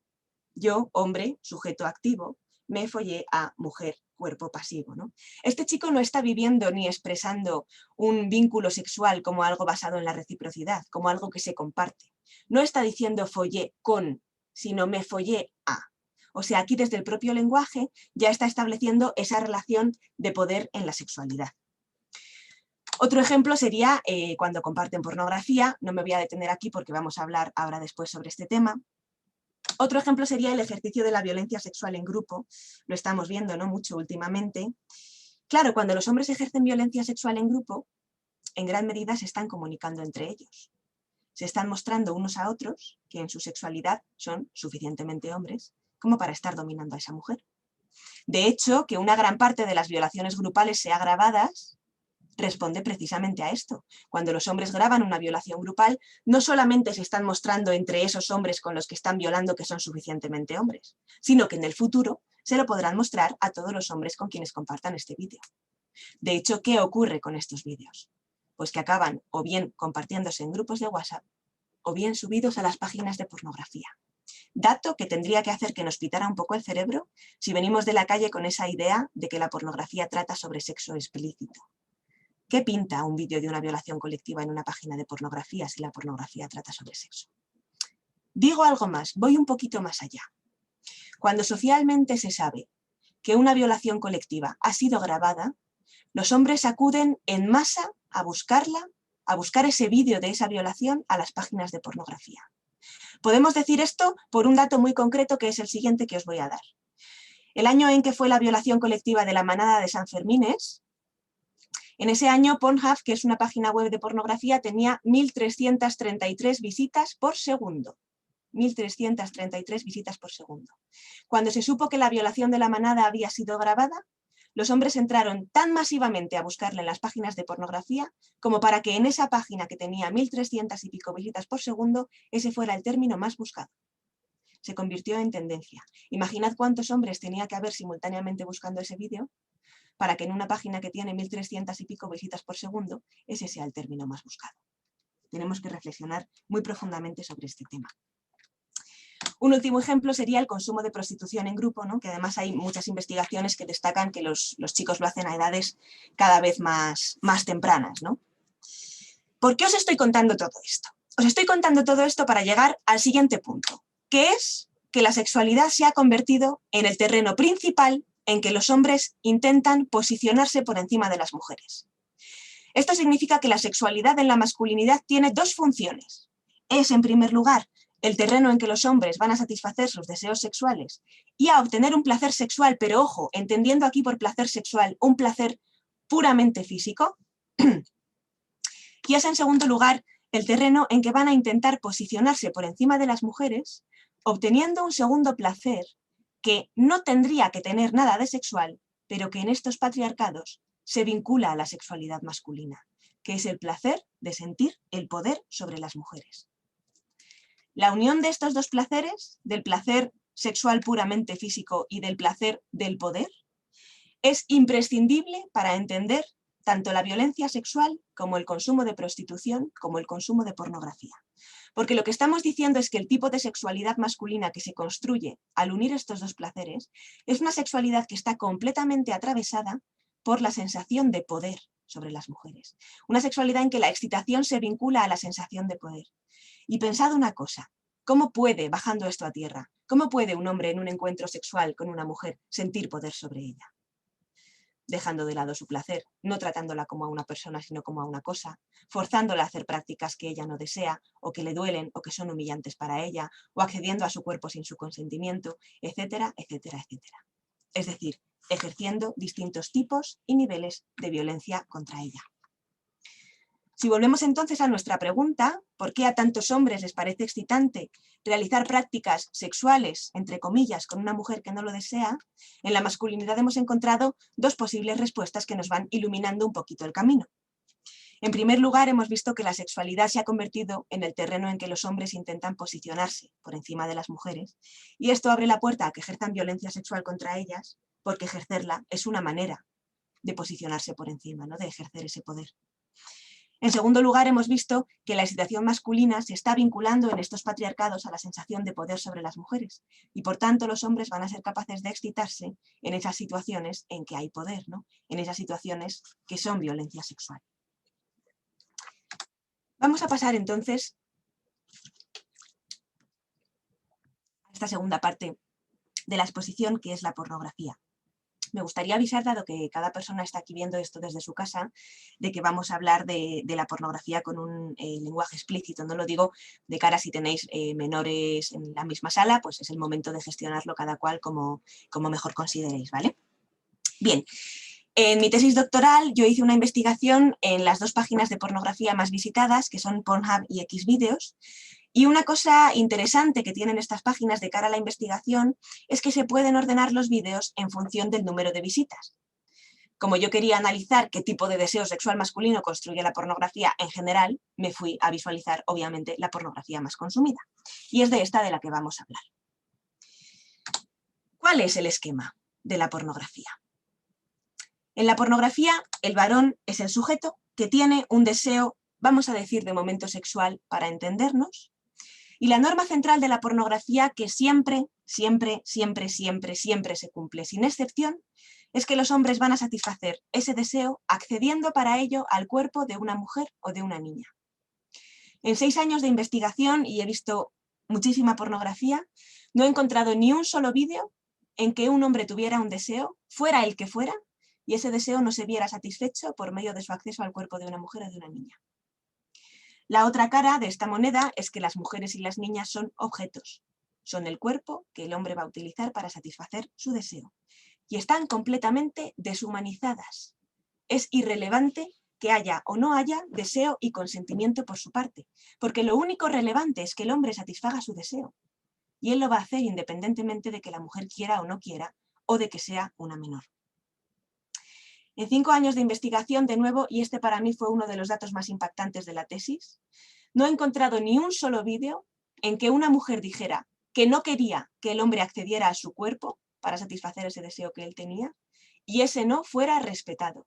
[SPEAKER 4] Yo, hombre, sujeto activo, me follé a mujer, cuerpo pasivo, ¿no? Este chico no está viviendo ni expresando un vínculo sexual como algo basado en la reciprocidad, como algo que se comparte. No está diciendo follé con, sino me follé a. O sea, aquí desde el propio lenguaje ya está estableciendo esa relación de poder en la sexualidad. Otro ejemplo sería cuando comparten pornografía. No me voy a detener aquí porque vamos a hablar ahora después sobre este tema. Otro ejemplo sería el ejercicio de la violencia sexual en grupo. Lo estamos viendo, ¿no? Mucho últimamente. Claro, cuando los hombres ejercen violencia sexual en grupo, en gran medida se están comunicando entre ellos. Se están mostrando unos a otros que en su sexualidad son suficientemente hombres como para estar dominando a esa mujer. De hecho, que una gran parte de las violaciones grupales sea grabadas responde precisamente a esto. Cuando los hombres graban una violación grupal, no solamente se están mostrando entre esos hombres con los que están violando que son suficientemente hombres, sino que en el futuro se lo podrán mostrar a todos los hombres con quienes compartan este vídeo. De hecho, ¿qué ocurre con estos vídeos? Pues que acaban o bien compartiéndose en grupos de WhatsApp o bien subidos a las páginas de pornografía. Dato que tendría que hacer que nos pitara un poco el cerebro si venimos de la calle con esa idea de que la pornografía trata sobre sexo explícito. ¿Qué pinta un vídeo de una violación colectiva en una página de pornografía si la pornografía trata sobre sexo? Digo algo más, voy un poquito más allá. Cuando socialmente se sabe que una violación colectiva ha sido grabada, los hombres acuden en masa a buscarla, a buscar ese vídeo de esa violación a las páginas de pornografía. Podemos decir esto por un dato muy concreto que es el siguiente que os voy a dar. El año en que fue la violación colectiva de la manada de San Fermines, en ese año Pornhub, que es una página web de pornografía, tenía 1.333 visitas por segundo. 1.333 visitas por segundo. Cuando se supo que la violación de la manada había sido grabada, los hombres entraron tan masivamente a buscarla en las páginas de pornografía como para que en esa página que tenía 1.300 y pico visitas por segundo, ese fuera el término más buscado. Se convirtió en tendencia. Imaginad cuántos hombres tenía que haber simultáneamente buscando ese vídeo para que en una página que tiene 1.300 y pico visitas por segundo, ese sea el término más buscado. Tenemos que reflexionar muy profundamente sobre este tema. Un último ejemplo sería el consumo de prostitución en grupo, ¿no? Que además hay muchas investigaciones que destacan que los chicos lo hacen a edades cada vez más tempranas, ¿no? ¿Por qué os estoy contando todo esto? Os estoy contando todo esto para llegar al siguiente punto, que es que la sexualidad se ha convertido en el terreno principal en que los hombres intentan posicionarse por encima de las mujeres. Esto significa que la sexualidad en la masculinidad tiene dos funciones. Es, en primer lugar, el terreno en que los hombres van a satisfacer sus deseos sexuales y a obtener un placer sexual, pero ojo, entendiendo aquí por placer sexual un placer puramente físico, y es en segundo lugar el terreno en que van a intentar posicionarse por encima de las mujeres, obteniendo un segundo placer que no tendría que tener nada de sexual, pero que en estos patriarcados se vincula a la sexualidad masculina, que es el placer de sentir el poder sobre las mujeres. La unión de estos dos placeres, del placer sexual puramente físico y del placer del poder, es imprescindible para entender tanto la violencia sexual como el consumo de prostitución, como el consumo de pornografía. Porque lo que estamos diciendo es que el tipo de sexualidad masculina que se construye al unir estos dos placeres es una sexualidad que está completamente atravesada por la sensación de poder sobre las mujeres. Una sexualidad en que la excitación se vincula a la sensación de poder. Y pensad una cosa, ¿cómo puede, bajando esto a tierra, cómo puede un hombre en un encuentro sexual con una mujer sentir poder sobre ella? Dejando de lado su placer, no tratándola como a una persona, sino como a una cosa, forzándola a hacer prácticas que ella no desea, o que le duelen, o que son humillantes para ella, o accediendo a su cuerpo sin su consentimiento, etcétera, etcétera, etcétera. Es decir, ejerciendo distintos tipos y niveles de violencia contra ella. Si volvemos entonces a nuestra pregunta, ¿por qué a tantos hombres les parece excitante realizar prácticas sexuales, entre comillas, con una mujer que no lo desea? En la masculinidad hemos encontrado dos posibles respuestas que nos van iluminando un poquito el camino. En primer lugar, hemos visto que la sexualidad se ha convertido en el terreno en que los hombres intentan posicionarse por encima de las mujeres, y esto abre la puerta a que ejerzan violencia sexual contra ellas, porque ejercerla es una manera de posicionarse por encima, ¿no? De ejercer ese poder. En segundo lugar, hemos visto que la excitación masculina se está vinculando en estos patriarcados a la sensación de poder sobre las mujeres y por tanto los hombres van a ser capaces de excitarse en esas situaciones en que hay poder, ¿no? En esas situaciones que son violencia sexual. Vamos a pasar entonces a esta segunda parte de la exposición, que es la pornografía. Me gustaría avisar, dado que cada persona está aquí viendo esto desde su casa, de que vamos a hablar de la pornografía con un lenguaje explícito. No lo digo de cara si tenéis menores en la misma sala, pues es el momento de gestionarlo cada cual como mejor consideréis, ¿vale? Bien, en mi tesis doctoral yo hice una investigación en las dos páginas de pornografía más visitadas, que son Pornhub y Xvideos. Y una cosa interesante que tienen estas páginas de cara a la investigación es que se pueden ordenar los vídeos en función del número de visitas. Como yo quería analizar qué tipo de deseo sexual masculino construye la pornografía en general, me fui a visualizar, obviamente, la pornografía más consumida. Y es de esta de la que vamos a hablar. ¿Cuál es el esquema de la pornografía? En la pornografía, el varón es el sujeto que tiene un deseo, vamos a decir, de momento sexual para entendernos. Y la norma central de la pornografía, que siempre se cumple, sin excepción, es que los hombres van a satisfacer ese deseo accediendo para ello al cuerpo de una mujer o de una niña. En 6 años de investigación, y he visto muchísima pornografía, no he encontrado ni un solo vídeo en que un hombre tuviera un deseo, fuera el que fuera, y ese deseo no se viera satisfecho por medio de su acceso al cuerpo de una mujer o de una niña. La otra cara de esta moneda es que las mujeres y las niñas son objetos. Son el cuerpo que el hombre va a utilizar para satisfacer su deseo. Y están completamente deshumanizadas. Es irrelevante que haya o no haya deseo y consentimiento por su parte, porque lo único relevante es que el hombre satisfaga su deseo. Y él lo va a hacer independientemente de que la mujer quiera o no quiera, o de que sea una menor. En 5 años de investigación, de nuevo, y este para mí fue uno de los datos más impactantes de la tesis, no he encontrado ni un solo vídeo en que una mujer dijera que no quería que el hombre accediera a su cuerpo para satisfacer ese deseo que él tenía y ese no fuera respetado.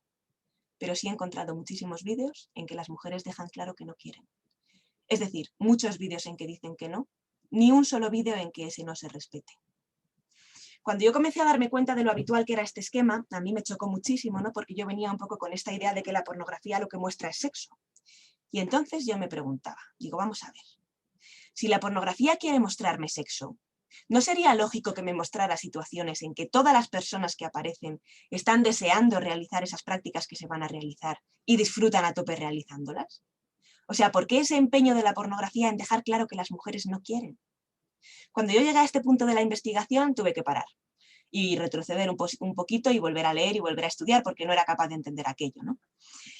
[SPEAKER 4] Pero sí he encontrado muchísimos vídeos en que las mujeres dejan claro que no quieren. Es decir, muchos vídeos en que dicen que no, ni un solo vídeo en que ese no se respete. Cuando yo comencé a darme cuenta de lo habitual que era este esquema, a mí me chocó muchísimo, ¿no? Porque yo venía un poco con esta idea de que la pornografía lo que muestra es sexo. Y entonces yo me preguntaba, digo, vamos a ver, si la pornografía quiere mostrarme sexo, ¿no sería lógico que me mostrara situaciones en que todas las personas que aparecen están deseando realizar esas prácticas que se van a realizar y disfrutan a tope realizándolas? O sea, ¿por qué ese empeño de la pornografía en dejar claro que las mujeres no quieren? Cuando yo llegué a este punto de la investigación tuve que parar y retroceder un poquito y volver a leer y volver a estudiar porque no era capaz de entender aquello, ¿no?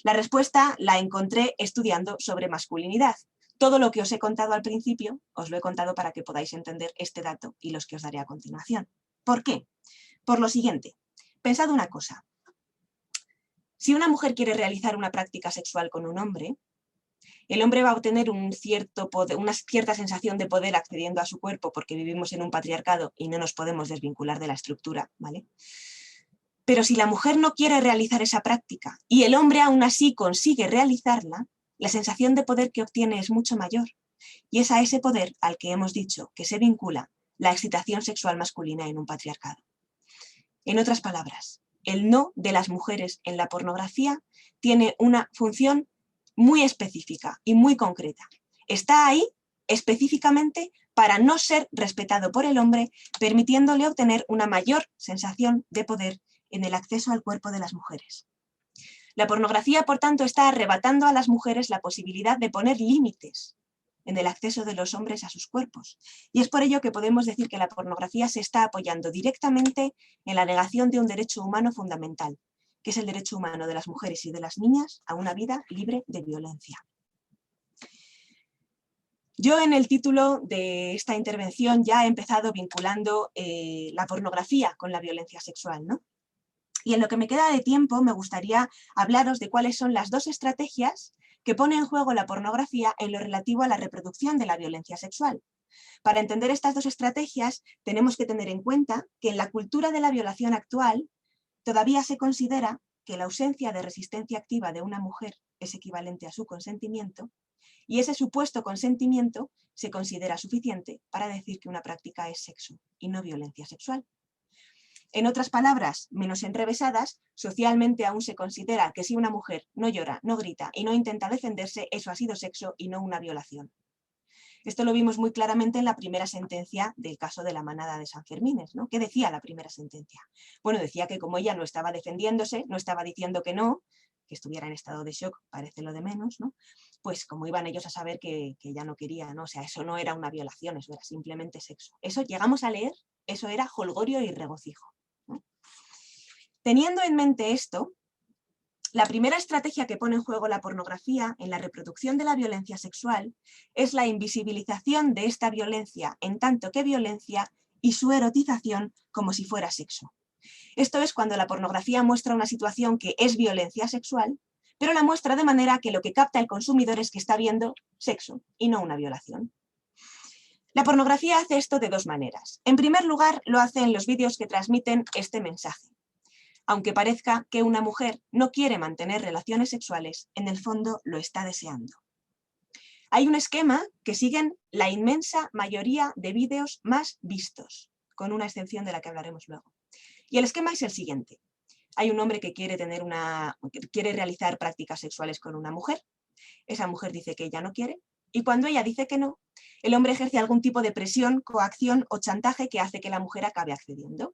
[SPEAKER 4] La respuesta la encontré estudiando sobre masculinidad. Todo lo que os he contado al principio os lo he contado para que podáis entender este dato y los que os daré a continuación. ¿Por qué? Por lo siguiente. Pensad una cosa. Si una mujer quiere realizar una práctica sexual con un hombre, el hombre va a obtener una cierta sensación de poder accediendo a su cuerpo porque vivimos en un patriarcado y no nos podemos desvincular de la estructura, ¿vale? Pero si la mujer no quiere realizar esa práctica y el hombre aún así consigue realizarla, la sensación de poder que obtiene es mucho mayor. Y es a ese poder al que hemos dicho que se vincula la excitación sexual masculina en un patriarcado. En otras palabras, el no de las mujeres en la pornografía tiene una función muy específica y muy concreta. Está ahí específicamente para no ser respetado por el hombre, permitiéndole obtener una mayor sensación de poder en el acceso al cuerpo de las mujeres. La pornografía, por tanto, está arrebatando a las mujeres la posibilidad de poner límites en el acceso de los hombres a sus cuerpos. Y es por ello que podemos decir que la pornografía se está apoyando directamente en la negación de un derecho humano fundamental, que es el derecho humano de las mujeres y de las niñas a una vida libre de violencia. Yo en el título de esta intervención ya he empezado vinculando la pornografía con la violencia sexual, ¿no? Y en lo que me queda de tiempo me gustaría hablaros de cuáles son las dos estrategias que pone en juego la pornografía en lo relativo a la reproducción de la violencia sexual. Para entender estas dos estrategias tenemos que tener en cuenta que en la cultura de la violación actual todavía se considera que la ausencia de resistencia activa de una mujer es equivalente a su consentimiento y ese supuesto consentimiento se considera suficiente para decir que una práctica es sexo y no violencia sexual. En otras palabras, menos enrevesadas, socialmente aún se considera que si una mujer no llora, no grita y no intenta defenderse, eso ha sido sexo y no una violación. Esto lo vimos muy claramente en la primera sentencia del caso de la manada de Sanfermines, ¿no? ¿Qué decía la primera sentencia? Bueno, decía que como ella no estaba defendiéndose, no estaba diciendo que no, que estuviera en estado de shock, parece lo de menos, ¿no? Pues como iban ellos a saber que ella no quería, ¿no? O sea, eso no era una violación, eso era simplemente sexo. Eso llegamos a leer, eso era jolgorio y regocijo, ¿no? Teniendo en mente esto, la primera estrategia que pone en juego la pornografía en la reproducción de la violencia sexual es la invisibilización de esta violencia en tanto que violencia y su erotización como si fuera sexo. Esto es cuando la pornografía muestra una situación que es violencia sexual, pero la muestra de manera que lo que capta el consumidor es que está viendo sexo y no una violación. La pornografía hace esto de dos maneras. En primer lugar, lo hace en los vídeos que transmiten este mensaje. Aunque parezca que una mujer no quiere mantener relaciones sexuales, en el fondo lo está deseando. Hay un esquema que siguen la inmensa mayoría de vídeos más vistos, con una excepción de la que hablaremos luego. Y el esquema es el siguiente. Hay un hombre que quiere realizar prácticas sexuales con una mujer. Esa mujer dice que ella no quiere, y cuando ella dice que no, el hombre ejerce algún tipo de presión, coacción o chantaje que hace que la mujer acabe accediendo.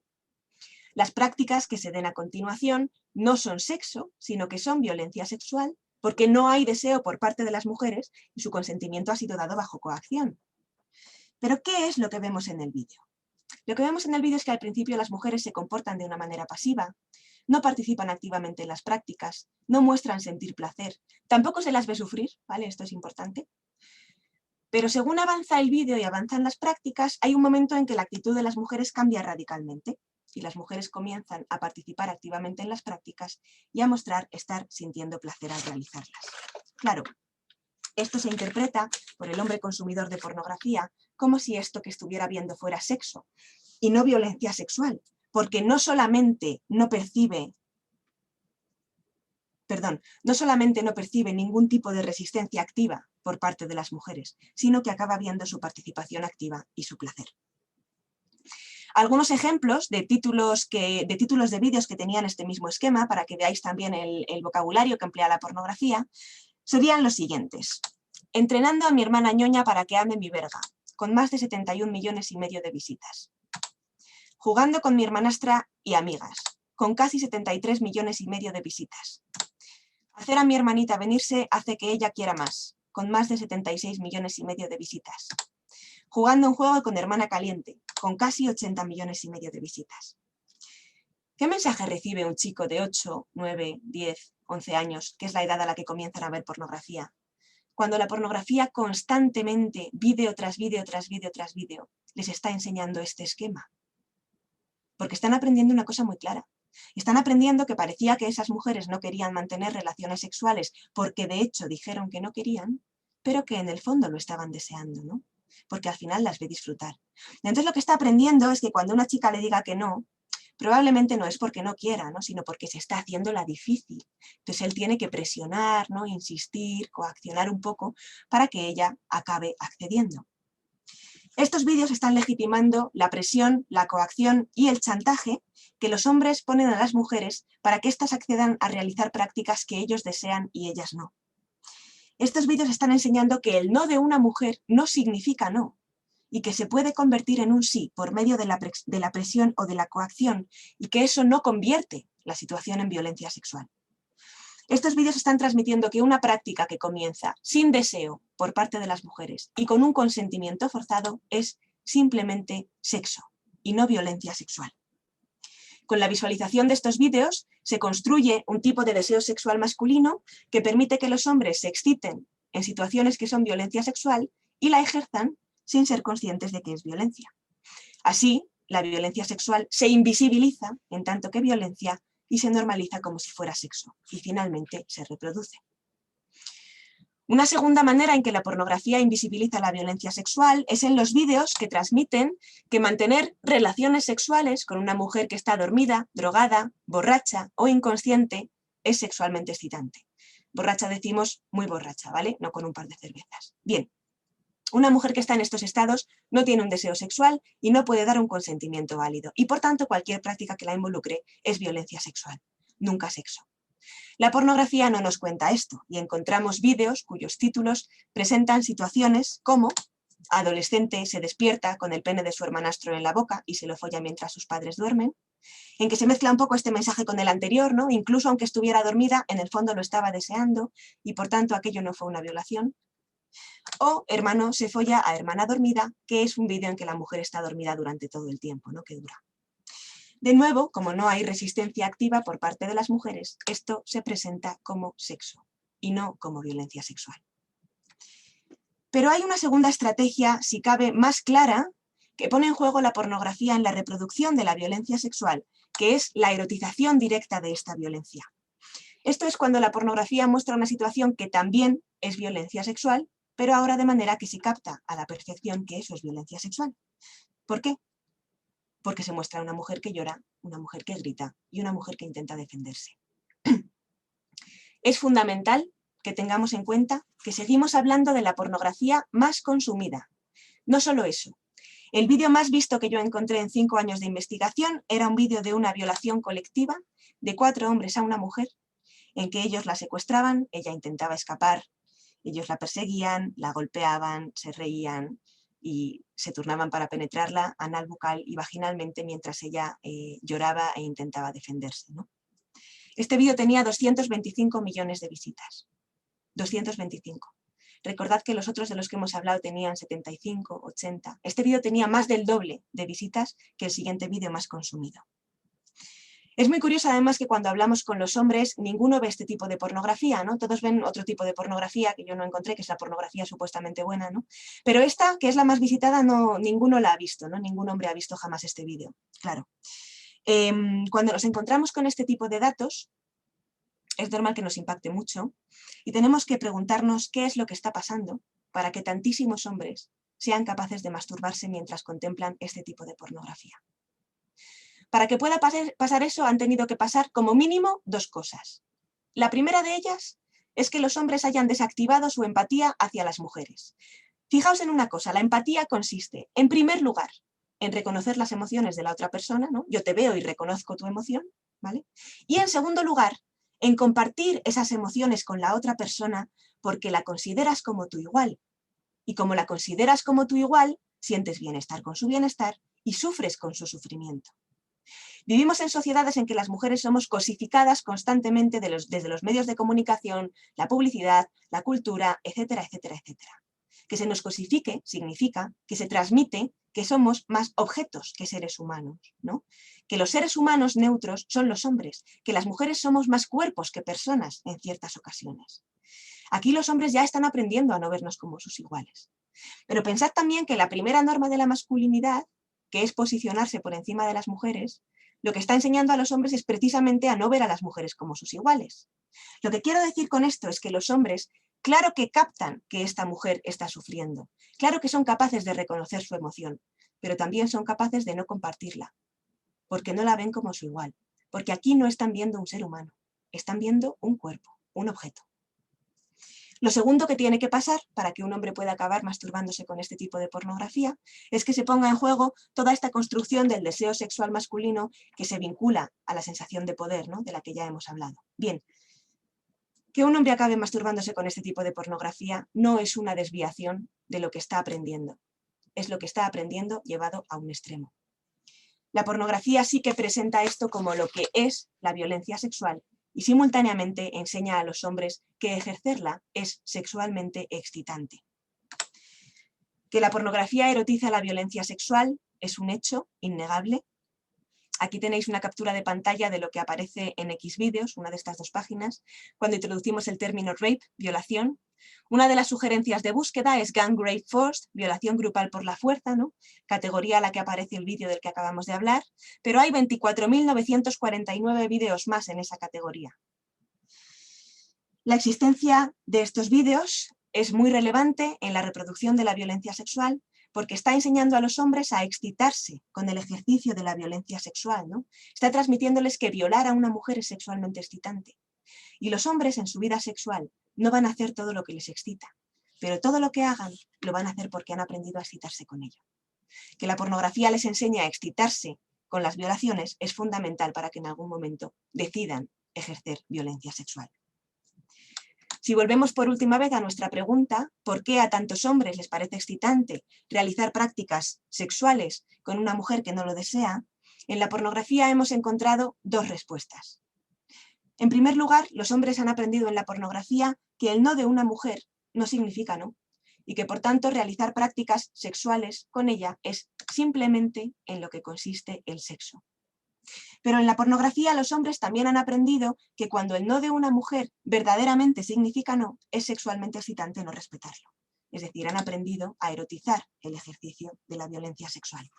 [SPEAKER 4] Las prácticas que se den a continuación no son sexo, sino que son violencia sexual, porque no hay deseo por parte de las mujeres y su consentimiento ha sido dado bajo coacción. ¿Pero qué es lo que vemos en el vídeo? Lo que vemos en el vídeo es que al principio las mujeres se comportan de una manera pasiva, no participan activamente en las prácticas, no muestran sentir placer, tampoco se las ve sufrir, ¿vale? Esto es importante. Pero según avanza el vídeo y avanzan las prácticas, hay un momento en que la actitud de las mujeres cambia radicalmente. Y las mujeres comienzan a participar activamente en las prácticas y a mostrar estar sintiendo placer al realizarlas. Claro, esto se interpreta por el hombre consumidor de pornografía como si esto que estuviera viendo fuera sexo y no violencia sexual, porque no solamente no percibe ningún tipo de resistencia activa por parte de las mujeres, sino que acaba viendo su participación activa y su placer. Algunos ejemplos de títulos de vídeos que tenían este mismo esquema, para que veáis también el vocabulario que emplea la pornografía, serían los siguientes. Entrenando a mi hermana ñoña para que ame mi verga, con más de 71,5 millones de visitas. Jugando con mi hermanastra y amigas, con casi 73,5 millones de visitas. Hacer a mi hermanita venirse hace que ella quiera más. con más de 76 millones y medio de visitas. Jugando un juego con Hermana Caliente, con casi 80 millones y medio de visitas. ¿Qué mensaje recibe un chico de 8, 9, 10, 11 años, que es la edad a la que comienzan a ver pornografía? Cuando la pornografía constantemente, vídeo tras vídeo tras vídeo tras vídeo, les está enseñando este esquema. Porque están aprendiendo una cosa muy clara. Están aprendiendo que parecía que esas mujeres no querían mantener relaciones sexuales porque de hecho dijeron que no querían, pero que en el fondo lo estaban deseando, ¿no? Porque al final las ve disfrutar. Entonces lo que está aprendiendo es que cuando una chica le diga que no, probablemente no es porque no quiera, ¿no? Sino porque se está haciendo la difícil. Entonces él tiene que presionar, ¿no? Insistir, coaccionar un poco para que ella acabe accediendo. Estos vídeos están legitimando la presión, la coacción y el chantaje que los hombres ponen a las mujeres para que éstas accedan a realizar prácticas que ellos desean y ellas no. Estos vídeos están enseñando que el no de una mujer no significa no, y que se puede convertir en un sí por medio de la presión o de la coacción, y que eso no convierte la situación en violencia sexual. Estos vídeos están transmitiendo que una práctica que comienza sin deseo por parte de las mujeres y con un consentimiento forzado es simplemente sexo y no violencia sexual. Con la visualización de estos vídeos se construye un tipo de deseo sexual masculino que permite que los hombres se exciten en situaciones que son violencia sexual y la ejerzan sin ser conscientes de que es violencia. Así, la violencia sexual se invisibiliza en tanto que violencia y se normaliza como si fuera sexo y finalmente se reproduce. Una segunda manera en que la pornografía invisibiliza la violencia sexual es en los vídeos que transmiten que mantener relaciones sexuales con una mujer que está dormida, drogada, borracha o inconsciente es sexualmente excitante. Borracha decimos muy borracha, ¿vale? No con un par de cervezas. Bien, una mujer que está en estos estados no tiene un deseo sexual y no puede dar un consentimiento válido y por tanto cualquier práctica que la involucre es violencia sexual, nunca sexo. La pornografía no nos cuenta esto y encontramos vídeos cuyos títulos presentan situaciones como adolescente se despierta con el pene de su hermanastro en la boca y se lo folla mientras sus padres duermen, en que se mezcla un poco este mensaje con el anterior, ¿no? Incluso aunque estuviera dormida, en el fondo lo estaba deseando y por tanto aquello no fue una violación. O hermano se folla a hermana dormida, que es un vídeo en que la mujer está dormida durante todo el tiempo, ¿no? Que dura. De nuevo, como no hay resistencia activa por parte de las mujeres, esto se presenta como sexo y no como violencia sexual. Pero hay una segunda estrategia, si cabe, más clara, que pone en juego la pornografía en la reproducción de la violencia sexual, que es la erotización directa de esta violencia. Esto es cuando la pornografía muestra una situación que también es violencia sexual, pero ahora de manera que se capta a la perfección que eso es violencia sexual. ¿Por qué? Porque se muestra una mujer que llora, una mujer que grita y una mujer que intenta defenderse. Es fundamental que tengamos en cuenta que seguimos hablando de la pornografía más consumida. No solo eso. El vídeo más visto que yo encontré en 5 años de investigación era un vídeo de una violación colectiva de 4 hombres a una mujer, en que ellos la secuestraban, ella intentaba escapar, ellos la perseguían, la golpeaban, se reían y se turnaban para penetrarla anal, bucal y vaginalmente mientras ella lloraba e intentaba defenderse, ¿no? Este vídeo tenía 225 millones de visitas. 225. Recordad que los otros de los que hemos hablado tenían 75, 80. Este vídeo tenía más del doble de visitas que el siguiente vídeo más consumido. Es muy curioso además que cuando hablamos con los hombres, ninguno ve este tipo de pornografía, ¿no? Todos ven otro tipo de pornografía que yo no encontré, que es la pornografía supuestamente buena, ¿no? Pero esta, que es la más visitada, ninguno la ha visto, ¿no? Ningún hombre ha visto jamás este vídeo, claro. Cuando nos encontramos con este tipo de datos, es normal que nos impacte mucho y tenemos que preguntarnos qué es lo que está pasando para que tantísimos hombres sean capaces de masturbarse mientras contemplan este tipo de pornografía. Para que pueda pasar eso han tenido que pasar como mínimo 2 cosas. La primera de ellas es que los hombres hayan desactivado su empatía hacia las mujeres. Fijaos en una cosa, la empatía consiste, en primer lugar, en reconocer las emociones de la otra persona, ¿no? Yo te veo y reconozco tu emoción, ¿vale? Y en segundo lugar, en compartir esas emociones con la otra persona porque la consideras como tu igual. Y como la consideras como tu igual, sientes bienestar con su bienestar y sufres con su sufrimiento. Vivimos en sociedades en que las mujeres somos cosificadas constantemente desde los medios de comunicación, la publicidad, la cultura, etcétera, etcétera, etcétera. Que se nos cosifique significa que se transmite que somos más objetos que seres humanos, ¿no? Que los seres humanos neutros son los hombres, que las mujeres somos más cuerpos que personas en ciertas ocasiones. Aquí los hombres ya están aprendiendo a no vernos como sus iguales. Pero pensad también que la primera norma de la masculinidad, que es posicionarse por encima de las mujeres, lo que está enseñando a los hombres es precisamente a no ver a las mujeres como sus iguales. Lo que quiero decir con esto es que los hombres, claro que captan que esta mujer está sufriendo, claro que son capaces de reconocer su emoción, pero también son capaces de no compartirla, porque no la ven como su igual, porque aquí no están viendo un ser humano, están viendo un cuerpo, un objeto. Lo segundo que tiene que pasar para que un hombre pueda acabar masturbándose con este tipo de pornografía es que se ponga en juego toda esta construcción del deseo sexual masculino que se vincula a la sensación de poder, ¿no?, de la que ya hemos hablado. Bien, que un hombre acabe masturbándose con este tipo de pornografía no es una desviación de lo que está aprendiendo, es lo que está aprendiendo llevado a un extremo. La pornografía sí que presenta esto como lo que es la violencia sexual y simultáneamente enseña a los hombres que ejercerla es sexualmente excitante. Que la pornografía erotiza la violencia sexual es un hecho innegable. Aquí tenéis una captura de pantalla de lo que aparece en Xvideos, una de estas dos páginas, cuando introducimos el término rape, violación. Una de las sugerencias de búsqueda es gang rape forced, violación grupal por la fuerza, ¿no?, categoría a la que aparece el vídeo del que acabamos de hablar, pero hay 24.949 vídeos más en esa categoría. La existencia de estos vídeos es muy relevante en la reproducción de la violencia sexual porque está enseñando a los hombres a excitarse con el ejercicio de la violencia sexual, ¿no? Está transmitiéndoles que violar a una mujer es sexualmente excitante. Y los hombres en su vida sexual no van a hacer todo lo que les excita, pero todo lo que hagan lo van a hacer porque han aprendido a excitarse con ello. Que la pornografía les enseñe a excitarse con las violaciones es fundamental para que en algún momento decidan ejercer violencia sexual. Si volvemos por última vez a nuestra pregunta, ¿por qué a tantos hombres les parece excitante realizar prácticas sexuales con una mujer que no lo desea? En la pornografía hemos encontrado dos respuestas. En primer lugar, los hombres han aprendido en la pornografía que el no de una mujer no significa no, y que por tanto realizar prácticas sexuales con ella es simplemente en lo que consiste el sexo. Pero en la pornografía los hombres también han aprendido que cuando el no de una mujer verdaderamente significa no, es sexualmente excitante no respetarlo. Es decir, han aprendido a erotizar el ejercicio de la violencia sexual.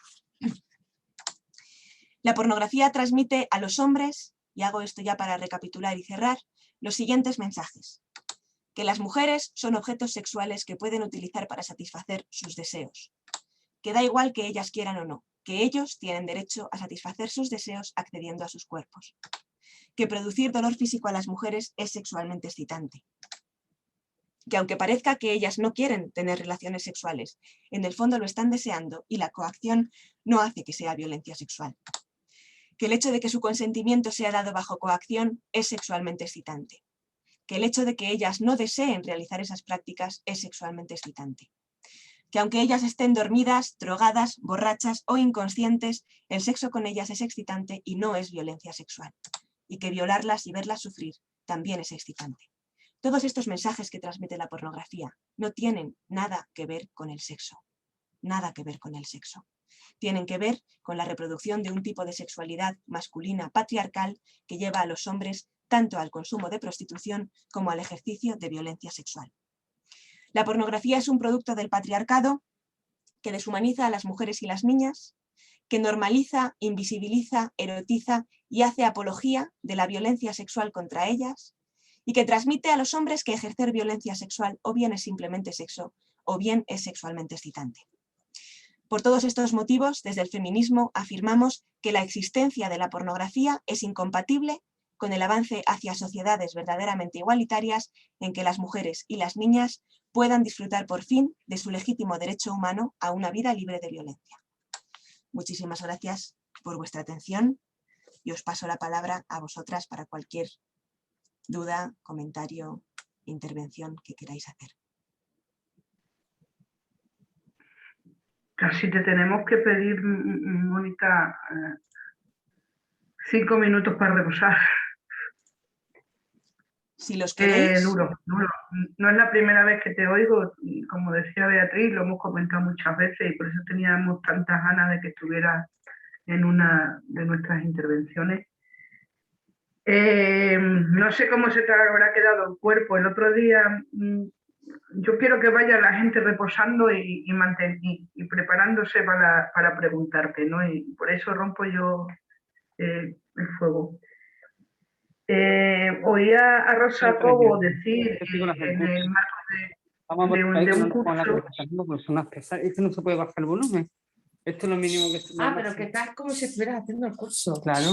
[SPEAKER 4] La pornografía transmite a los hombres, y hago esto ya para recapitular y cerrar, los siguientes mensajes. Que las mujeres son objetos sexuales que pueden utilizar para satisfacer sus deseos. Que da igual que ellas quieran o no, que ellos tienen derecho a satisfacer sus deseos accediendo a sus cuerpos. Que producir dolor físico a las mujeres es sexualmente excitante. Que aunque parezca que ellas no quieren tener relaciones sexuales, en el fondo lo están deseando y la coacción no hace que sea violencia sexual. Que el hecho de que su consentimiento sea dado bajo coacción es sexualmente excitante. Que el hecho de que ellas no deseen realizar esas prácticas es sexualmente excitante. Que aunque ellas estén dormidas, drogadas, borrachas o inconscientes, el sexo con ellas es excitante y no es violencia sexual. Y que violarlas y verlas sufrir también es excitante. Todos estos mensajes que transmite la pornografía no tienen nada que ver con el sexo. Nada que ver con el sexo. Tienen que ver con la reproducción de un tipo de sexualidad masculina patriarcal que lleva a los hombres tanto al consumo de prostitución como al ejercicio de violencia sexual. La pornografía es un producto del patriarcado que deshumaniza a las mujeres y las niñas, que normaliza, invisibiliza, erotiza y hace apología de la violencia sexual contra ellas y que transmite a los hombres que ejercer violencia sexual o bien es simplemente sexo o bien es sexualmente excitante. Por todos estos motivos, desde el feminismo afirmamos que la existencia de la pornografía es incompatible con el avance hacia sociedades verdaderamente igualitarias en que las mujeres y las niñas puedan disfrutar por fin de su legítimo derecho humano a una vida libre de violencia. Muchísimas gracias por vuestra atención y os paso la palabra a vosotras para cualquier duda, comentario, intervención que queráis hacer.
[SPEAKER 2] Casi te tenemos que pedir, Mónica, 5 minutos para reposar.
[SPEAKER 4] Si los queréis.
[SPEAKER 2] Duro. No es la primera vez que te oigo, y como decía Beatriz, lo hemos comentado muchas veces y por eso teníamos tantas ganas de que estuvieras en una de nuestras intervenciones. No sé cómo se te habrá quedado el cuerpo. El otro día, yo quiero que vaya la gente reposando y preparándose para preguntarte, ¿no? Y por eso rompo yo el fuego. Oía a Rosa Cobo decir en el marco de un curso...
[SPEAKER 5] Esto no se puede bajar el volumen. Esto es lo mínimo que...
[SPEAKER 6] pero que estás como si estuvieras haciendo el curso.
[SPEAKER 5] Claro.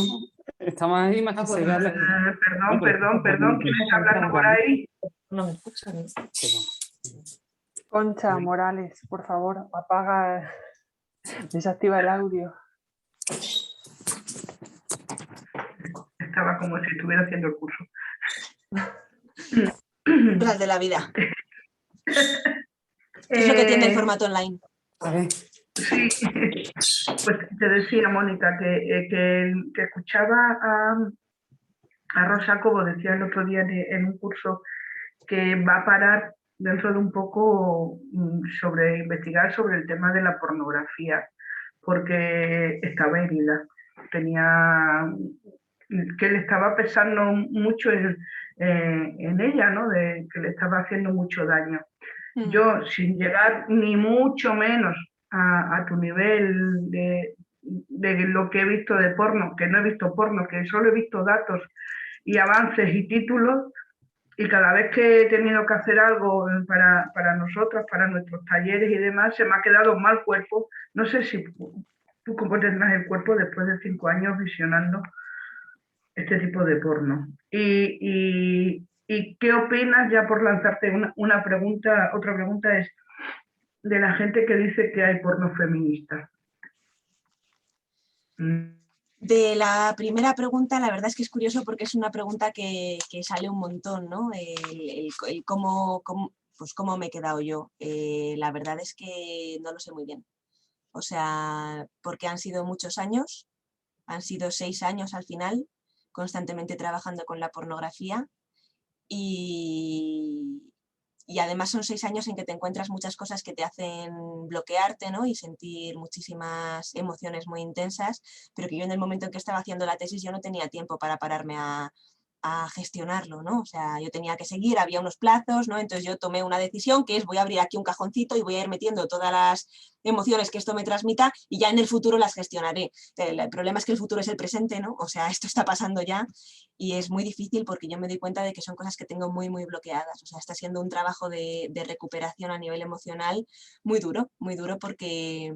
[SPEAKER 5] Estamos ahí más que se ve.
[SPEAKER 2] Perdón, ¿quién está hablando por ahí?
[SPEAKER 6] No me escuchan.
[SPEAKER 1] Concha Morales, por favor, apaga, desactiva el audio.
[SPEAKER 2] Estaba como si estuviera haciendo el curso.
[SPEAKER 4] Las de la vida. Es lo que tiene el formato online.
[SPEAKER 5] A ver.
[SPEAKER 2] Sí, pues te decía, Mónica, que escuchaba a Rosa Cobo, decía el otro día en un curso, que va a parar dentro de un poco sobre investigar sobre el tema de la pornografía, porque estaba herida, que le estaba pesando mucho en ella, ¿no? Que le estaba haciendo mucho daño. Yo, sin llegar ni mucho menos a tu nivel de lo que he visto de porno, que no he visto porno, que solo he visto datos y avances y títulos, y cada vez que he tenido que hacer algo para nosotras, para nuestros talleres y demás, se me ha quedado mal cuerpo. No sé si tú cómo tendrás el cuerpo después de 5 años visionando este tipo de porno. ¿Y qué opinas, ya por lanzarte una pregunta, otra pregunta es de la gente que dice que hay porno feminista?
[SPEAKER 4] De la primera pregunta, la verdad es que es curioso porque es una pregunta que sale un montón, ¿no? El cómo me he quedado yo. La verdad es que no lo sé muy bien. O sea, porque han sido muchos años, han sido 6 años al final, constantemente trabajando con la pornografía y además son 6 años en que te encuentras muchas cosas que te hacen bloquearte, ¿no? Y sentir muchísimas emociones muy intensas, pero que yo en el momento en que estaba haciendo la tesis yo no tenía tiempo para pararme a gestionarlo, ¿no? O sea, yo tenía que seguir, había unos plazos, ¿no? Entonces yo tomé una decisión que es voy a abrir aquí un cajoncito y voy a ir metiendo todas las emociones que esto me transmita y ya en el futuro las gestionaré. El problema es que el futuro es el presente, ¿no? O sea, esto está pasando ya y es muy difícil porque yo me doy cuenta de que son cosas que tengo muy, muy bloqueadas. O sea, está siendo un trabajo de recuperación a nivel emocional muy duro porque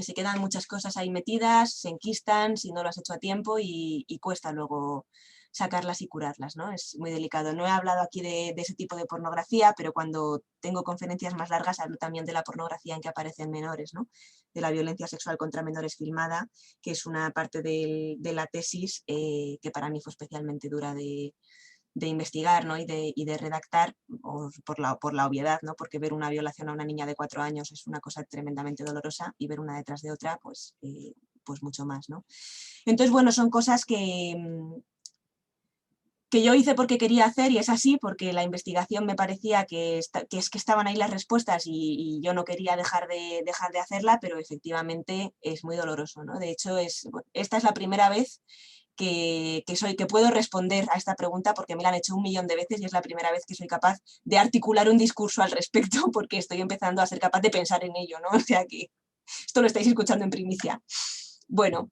[SPEAKER 4] se quedan muchas cosas ahí metidas, se enquistan si no lo has hecho a tiempo y cuesta luego sacarlas y curarlas, ¿no? Es muy delicado. No he hablado aquí de ese tipo de pornografía, pero cuando tengo conferencias más largas hablo también de la pornografía en que aparecen menores, ¿no? De la violencia sexual contra menores filmada, que es una parte de la tesis que para mí fue especialmente dura de investigar, ¿no? y de redactar por la obviedad, ¿no? Porque ver una violación a una niña de 4 años es una cosa tremendamente dolorosa y ver una detrás de otra, pues mucho más, ¿no? Entonces, bueno, son cosas que yo hice porque quería hacer y es así, porque la investigación me parecía que estaban ahí las respuestas y yo no quería dejar de hacerla, pero efectivamente es muy doloroso, ¿no? De hecho, esta es la primera vez que puedo responder a esta pregunta porque me la han hecho 1 millón de veces y es la primera vez que soy capaz de articular un discurso al respecto porque estoy empezando a ser capaz de pensar en ello, ¿no? O sea que esto lo estáis escuchando en primicia. Bueno,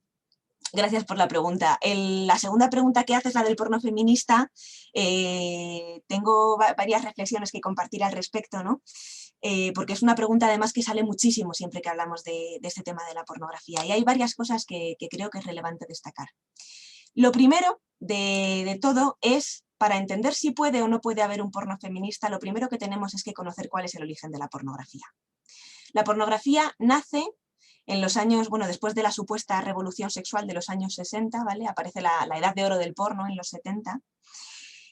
[SPEAKER 4] gracias por la pregunta. La segunda pregunta que haces, la del porno feminista, tengo varias reflexiones que compartir al respecto, ¿no? Porque es una pregunta además que sale muchísimo siempre que hablamos de este tema de la pornografía y hay varias cosas que creo que es relevante destacar. Lo primero de todo es, para entender si puede o no puede haber un porno feminista, lo primero que tenemos es que conocer cuál es el origen de la pornografía. La pornografía nace en los años, bueno, después de la supuesta revolución sexual de los años 60, ¿vale? Aparece la edad de oro del porno en los 70.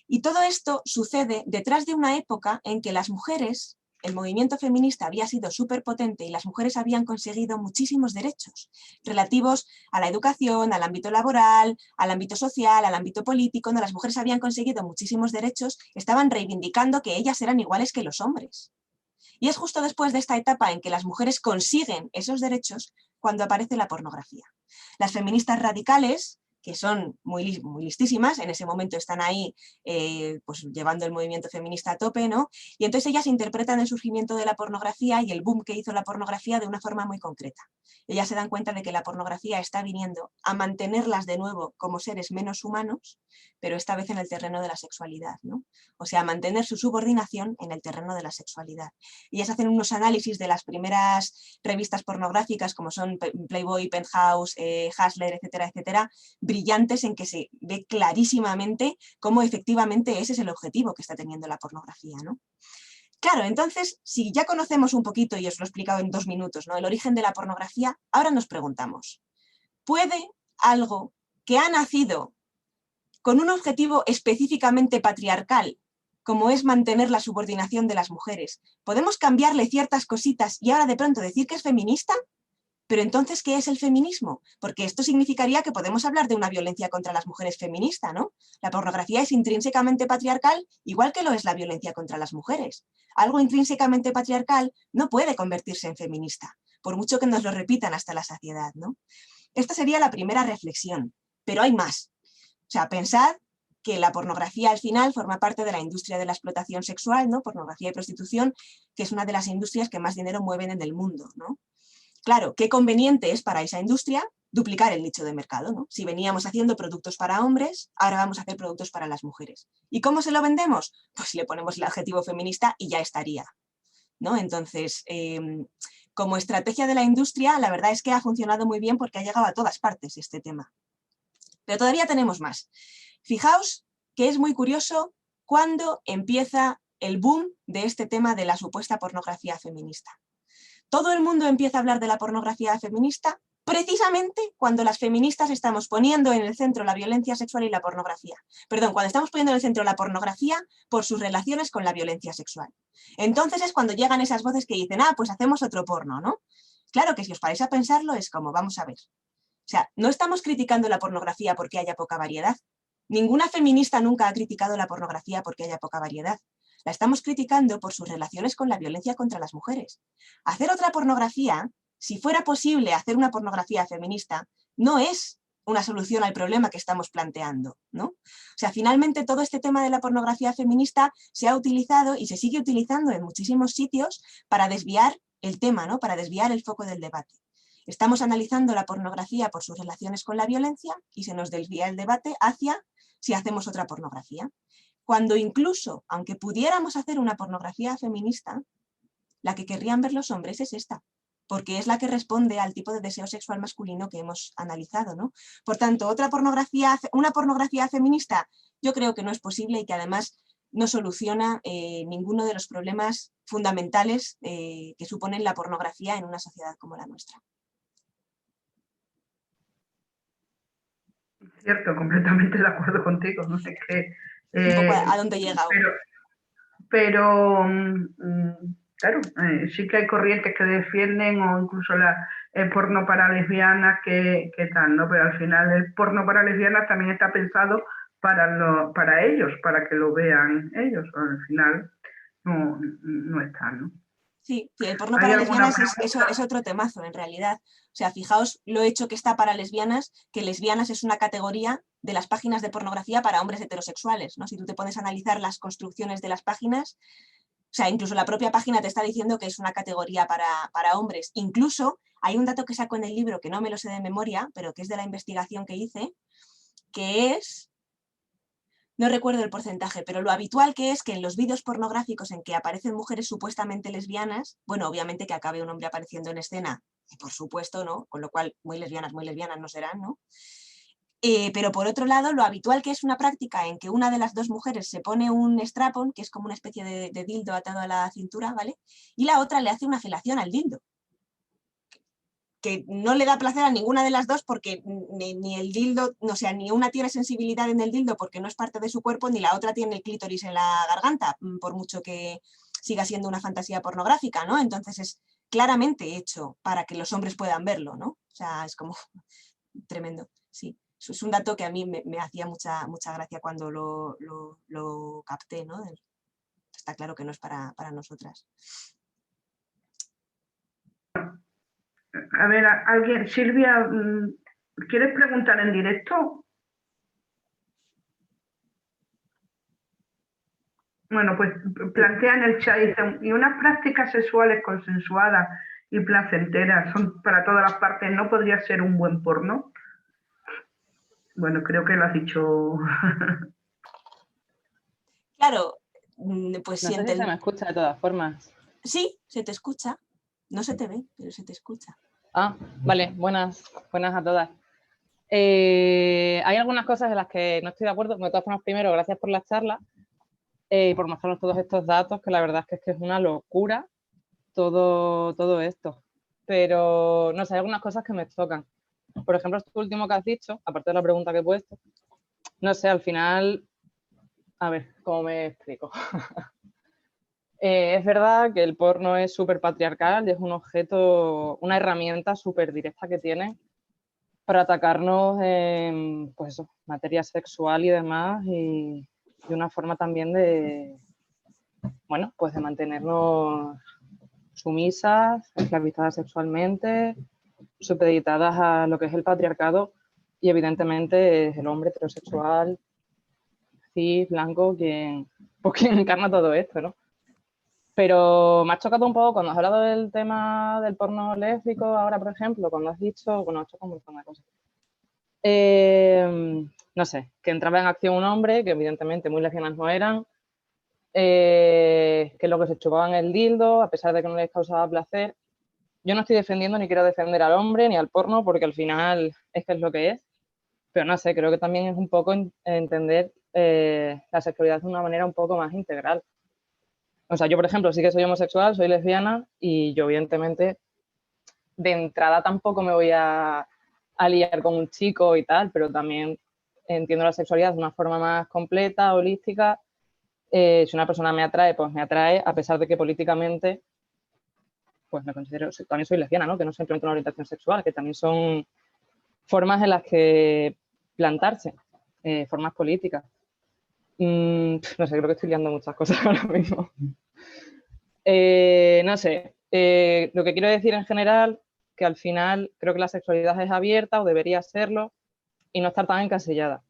[SPEAKER 4] Y todo esto sucede detrás de una época en que las mujeres el movimiento feminista había sido súper potente y las mujeres habían conseguido muchísimos derechos relativos a la educación, al ámbito laboral, al ámbito social, al ámbito político, ¿no? Las mujeres habían conseguido muchísimos derechos, estaban reivindicando que ellas eran iguales que los hombres. Y es justo después de esta etapa en que las mujeres consiguen esos derechos cuando aparece la pornografía. Las feministas radicales, que son muy listísimas, en ese momento están ahí pues llevando el movimiento feminista a tope, ¿no? Y entonces ellas interpretan el surgimiento de la pornografía y el boom que hizo la pornografía de una forma muy concreta. Ellas se dan cuenta de que la pornografía está viniendo a mantenerlas de nuevo como seres menos humanos, pero esta vez en el terreno de la sexualidad, ¿no? O sea, mantener su subordinación en el terreno de la sexualidad. Y ellas hacen unos análisis de las primeras revistas pornográficas como son Playboy, Penthouse, Hustler, etcétera, etcétera, brillantes en que se ve clarísimamente cómo efectivamente ese es el objetivo que está teniendo la pornografía, ¿no? Claro, entonces, si ya conocemos un poquito, y os lo he explicado en 2 minutos, ¿no?, el origen de la pornografía, ahora nos preguntamos, ¿puede algo que ha nacido con un objetivo específicamente patriarcal, como es mantener la subordinación de las mujeres, podemos cambiarle ciertas cositas y ahora de pronto decir que es feminista? Pero entonces, ¿qué es el feminismo? Porque esto significaría que podemos hablar de una violencia contra las mujeres feminista, ¿no? La pornografía es intrínsecamente patriarcal, igual que lo es la violencia contra las mujeres. Algo intrínsecamente patriarcal no puede convertirse en feminista, por mucho que nos lo repitan hasta la saciedad, ¿no? Esta sería la primera reflexión, pero hay más. O sea, pensad que la pornografía al final forma parte de la industria de la explotación sexual, ¿no? Pornografía y prostitución, que es una de las industrias que más dinero mueven en el mundo, ¿no? Claro, qué conveniente es para esa industria duplicar el nicho de mercado, ¿no? Si veníamos haciendo productos para hombres, ahora vamos a hacer productos para las mujeres. ¿Y cómo se lo vendemos? Pues le ponemos el adjetivo feminista y ya estaría, ¿no? Entonces, como estrategia de la industria, la verdad es que ha funcionado muy bien porque ha llegado a todas partes este tema. Pero todavía tenemos más. Fijaos que es muy curioso cuándo empieza el boom de este tema de la supuesta pornografía feminista. Todo el mundo empieza a hablar de la pornografía feminista precisamente cuando las feministas estamos poniendo en el centro la violencia sexual y la pornografía. Perdón, cuando estamos poniendo en el centro la pornografía por sus relaciones con la violencia sexual. Entonces es cuando llegan esas voces que dicen, ah, pues hacemos otro porno, ¿no? Claro que si os paráis a pensarlo es como, vamos a ver. O sea, no estamos criticando la pornografía porque haya poca variedad. Ninguna feminista nunca ha criticado la pornografía porque haya poca variedad. La estamos criticando por sus relaciones con la violencia contra las mujeres. Hacer otra pornografía, si fuera posible hacer una pornografía feminista, no es una solución al problema que estamos planteando, ¿no? O sea, finalmente todo este tema de la pornografía feminista se ha utilizado y se sigue utilizando en muchísimos sitios para desviar el tema, ¿no? Para desviar el foco del debate. Estamos analizando la pornografía por sus relaciones con la violencia y se nos desvía el debate hacia si hacemos otra pornografía. Cuando incluso, aunque pudiéramos hacer una pornografía feminista, la que querrían ver los hombres es esta, porque es la que responde al tipo de deseo sexual masculino que hemos analizado, ¿no? Por tanto, una pornografía feminista, yo creo que no es posible y que además no soluciona ninguno de los problemas fundamentales que suponen la pornografía en una sociedad como la nuestra.
[SPEAKER 2] Cierto, completamente de acuerdo contigo. No sé qué.
[SPEAKER 4] Un poco a dónde llega.
[SPEAKER 2] Pero claro, sí que hay corrientes que defienden o incluso el porno para lesbianas que tal, ¿no? Pero al final el porno para lesbianas también está pensado para ellos, para que lo vean ellos. Al final no está, ¿no?
[SPEAKER 4] Sí, el porno para lesbianas es otro temazo en realidad. O sea, fijaos lo hecho que está para lesbianas, que lesbianas es una categoría de las páginas de pornografía para hombres heterosexuales, ¿no? Si tú te pones a analizar las construcciones de las páginas, o sea, incluso la propia página te está diciendo que es una categoría para hombres. Incluso hay un dato que saco en el libro, que no me lo sé de memoria, pero que es de la investigación que hice, que es... No recuerdo el porcentaje, pero lo habitual que es que en los vídeos pornográficos en que aparecen mujeres supuestamente lesbianas, bueno, obviamente que acabe un hombre apareciendo en escena, por supuesto, ¿no? Con lo cual muy lesbianas no serán, ¿no? Pero por otro lado, lo habitual que es una práctica en que una de las dos mujeres se pone un strap-on, que es como una especie de dildo atado a la cintura, ¿vale? Y la otra le hace una felación al dildo, que no le da placer a ninguna de las dos porque ni el dildo, o sea, ni una tiene sensibilidad en el dildo porque no es parte de su cuerpo, ni la otra tiene el clítoris en la garganta, por mucho que siga siendo una fantasía pornográfica, ¿no? Entonces es claramente hecho para que los hombres puedan verlo, ¿no? O sea, es como tremendo, sí. Es un dato que a mí me hacía mucha gracia cuando lo capté, ¿no? Está claro que no es para nosotras.
[SPEAKER 2] A ver, alguien, Silvia, ¿quieres preguntar en directo? Bueno, pues plantea en el chat, dicen, y unas prácticas sexuales consensuadas y placenteras son para todas las partes, ¿no podría ser un buen porno? Bueno, creo que lo has dicho.
[SPEAKER 4] Claro, pues
[SPEAKER 5] No
[SPEAKER 4] sí,
[SPEAKER 5] sé si se me escucha de todas formas.
[SPEAKER 4] Sí, se te escucha. No se te ve, pero se te escucha.
[SPEAKER 5] Ah, vale, buenas a todas. Hay algunas cosas en las que no estoy de acuerdo. De todas formas, primero, gracias por la charla y por mostrarnos todos estos datos, que la verdad es que es una locura todo esto. Pero, no sé, hay algunas cosas que me chocan. Por ejemplo, esto último que has dicho, aparte de la pregunta que he puesto, no sé, al final, a ver, ¿cómo me explico? Es verdad que el porno es súper patriarcal y es un objeto, una herramienta súper directa que tiene para atacarnos en, pues eso, materia sexual y demás, y una forma también de, bueno, pues de mantenernos sumisas, esclavizadas sexualmente, supeditadas a lo que es el patriarcado, y evidentemente es el hombre heterosexual, cis, blanco, quien encarna todo esto, ¿no? Pero me ha chocado un poco cuando has hablado del tema del porno lésbico, ahora, por ejemplo, cuando has dicho, bueno, ha chocado un montón de cosas. No sé, que entraba en acción un hombre, que evidentemente muy lesbianas no eran, que lo que se chupaban el dildo, a pesar de que no les causaba placer. Yo no estoy defendiendo ni quiero defender al hombre ni al porno, porque al final es que es lo que es. Pero no sé, creo que también es un poco entender la sexualidad de una manera un poco más integral. O sea, yo, por ejemplo, sí que soy homosexual, soy lesbiana y yo, evidentemente, de entrada tampoco me voy a liar con un chico y tal, pero también entiendo la sexualidad de una forma más completa, holística. Si una persona me atrae, pues me atrae, a pesar de que políticamente, pues me considero, también soy lesbiana, ¿no? Que no es simplemente una orientación sexual, que también son formas en las que plantarse, formas políticas. No sé, creo que estoy liando muchas cosas ahora mismo. No sé, lo que quiero decir en general, que al final creo que la sexualidad es abierta o debería serlo y no estar tan encasillada.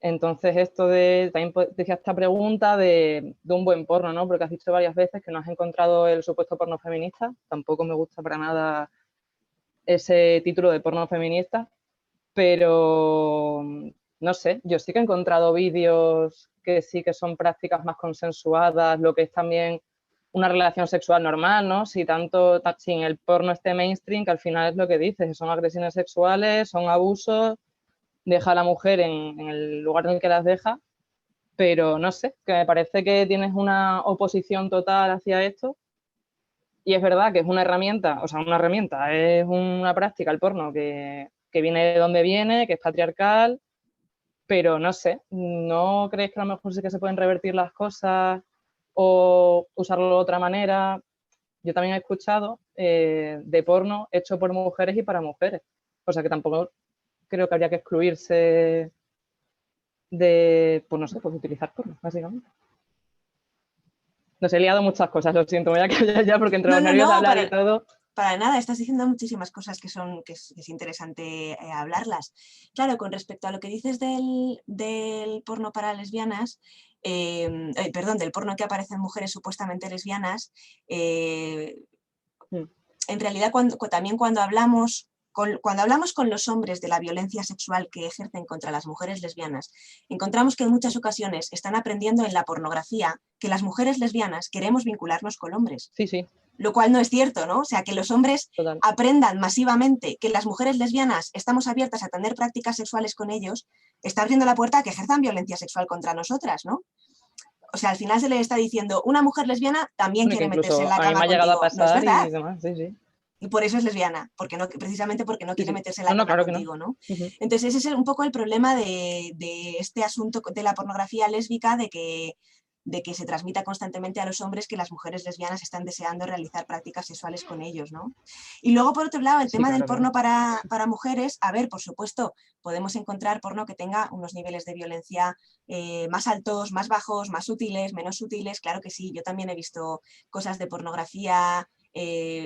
[SPEAKER 5] Entonces esto de, también decía esta pregunta de un buen porno, ¿no? Porque has dicho varias veces que no has encontrado el supuesto porno feminista, tampoco me gusta para nada ese título de porno feminista, pero no sé, yo sí que he encontrado vídeos que sí que son prácticas más consensuadas, lo que es también una relación sexual normal, ¿no? Si tanto, sin el porno este mainstream, que al final es lo que dices, son agresiones sexuales, son abusos, deja a la mujer en el lugar en el que las deja, pero no sé, que me parece que tienes una oposición total hacia esto, y es verdad que es una herramienta, o sea, una herramienta, es una práctica, el porno, que viene de donde viene, que es patriarcal, pero no sé, ¿no crees que a lo mejor sí que se pueden revertir las cosas o usarlo de otra manera? Yo también he escuchado de porno hecho por mujeres y para mujeres, o sea que tampoco creo que habría que excluirse de, pues no sé, pues utilizar porno, básicamente. Nos he liado muchas cosas, lo siento, me voy a callar ya porque entre los nervios de hablar y todo.
[SPEAKER 4] Para nada, estás diciendo muchísimas cosas que es interesante hablarlas. Claro, con respecto a lo que dices del porno para lesbianas, perdón, del porno que aparecen mujeres supuestamente lesbianas, en realidad también cuando hablamos con los hombres de la violencia sexual que ejercen contra las mujeres lesbianas, encontramos que en muchas ocasiones están aprendiendo en la pornografía que las mujeres lesbianas queremos vincularnos con hombres.
[SPEAKER 5] Sí, sí.
[SPEAKER 4] Lo cual no es cierto, ¿no? O sea, que los hombres aprendan masivamente que las mujeres lesbianas estamos abiertas a tener prácticas sexuales con ellos, está abriendo la puerta a que ejerzan violencia sexual contra nosotras, ¿no? O sea, al final se le está diciendo, una mujer lesbiana también quiere meterse en la cama contigo.
[SPEAKER 5] A mí me ha llegado a pasar,
[SPEAKER 4] no es verdad.
[SPEAKER 5] Y demás, sí, sí.
[SPEAKER 4] Y por eso es lesbiana, precisamente porque no quiere meterse en la cama
[SPEAKER 5] claro
[SPEAKER 4] contigo, ¿no? Entonces ese es un poco el problema de este asunto de la pornografía lésbica, de que de que se transmita constantemente a los hombres que las mujeres lesbianas están deseando realizar prácticas sexuales con ellos, ¿no? Y luego, por otro lado, el tema del porno para mujeres, a ver, por supuesto, podemos encontrar porno que tenga unos niveles de violencia más altos, más bajos, más sutiles, menos sutiles, claro que sí. Yo también he visto cosas de pornografía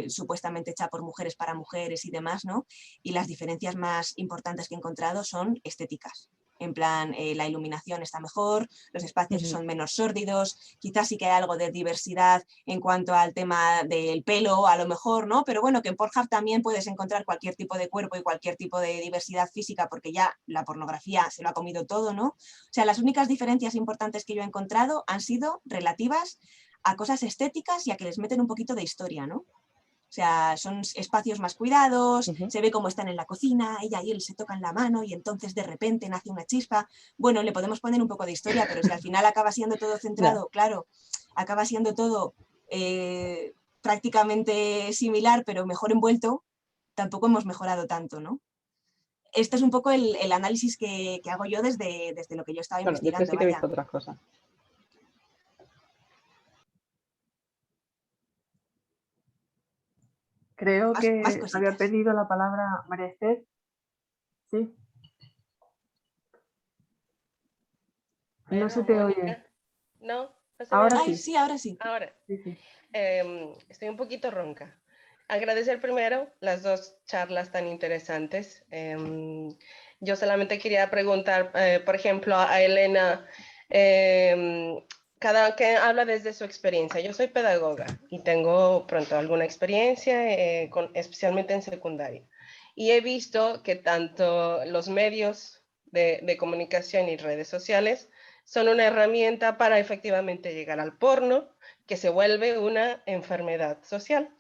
[SPEAKER 4] supuestamente hecha por mujeres para mujeres y demás, ¿no? Y las diferencias más importantes que he encontrado son estéticas. En plan, la iluminación está mejor, los espacios son menos sórdidos, quizás sí que hay algo de diversidad en cuanto al tema del pelo, a lo mejor, ¿no? Pero bueno, que en Pornhub también puedes encontrar cualquier tipo de cuerpo y cualquier tipo de diversidad física, porque ya la pornografía se lo ha comido todo, ¿no? O sea, las únicas diferencias importantes que yo he encontrado han sido relativas a cosas estéticas y a que les meten un poquito de historia, ¿no? O sea, son espacios más cuidados, se ve cómo están en la cocina, ella y él se tocan la mano y entonces de repente nace una chispa. Bueno, le podemos poner un poco de historia, pero si al final acaba siendo todo centrado, claro, acaba siendo todo prácticamente similar, pero mejor envuelto, tampoco hemos mejorado tanto, ¿no? Este es un poco el análisis que hago yo desde lo que yo estaba investigando.
[SPEAKER 5] Yo sí que he visto otras cosas.
[SPEAKER 1] Creo que
[SPEAKER 4] más
[SPEAKER 1] había pedido la palabra María Esther. Sí.
[SPEAKER 7] Bueno,
[SPEAKER 1] no se te
[SPEAKER 7] Mónica.
[SPEAKER 1] oye.
[SPEAKER 7] No,
[SPEAKER 1] Ahora
[SPEAKER 4] sí. Sí, ahora sí.
[SPEAKER 7] Ahora.
[SPEAKER 1] Sí.
[SPEAKER 7] Estoy un poquito ronca. Agradecer primero las dos charlas tan interesantes. Yo solamente quería preguntar, por ejemplo, a Elena, cada que habla desde su experiencia. Yo soy pedagoga y tengo pronto alguna experiencia, especialmente en secundaria. Y he visto que tanto los medios de comunicación y redes sociales son una herramienta para efectivamente llegar al porno, que se vuelve una enfermedad social.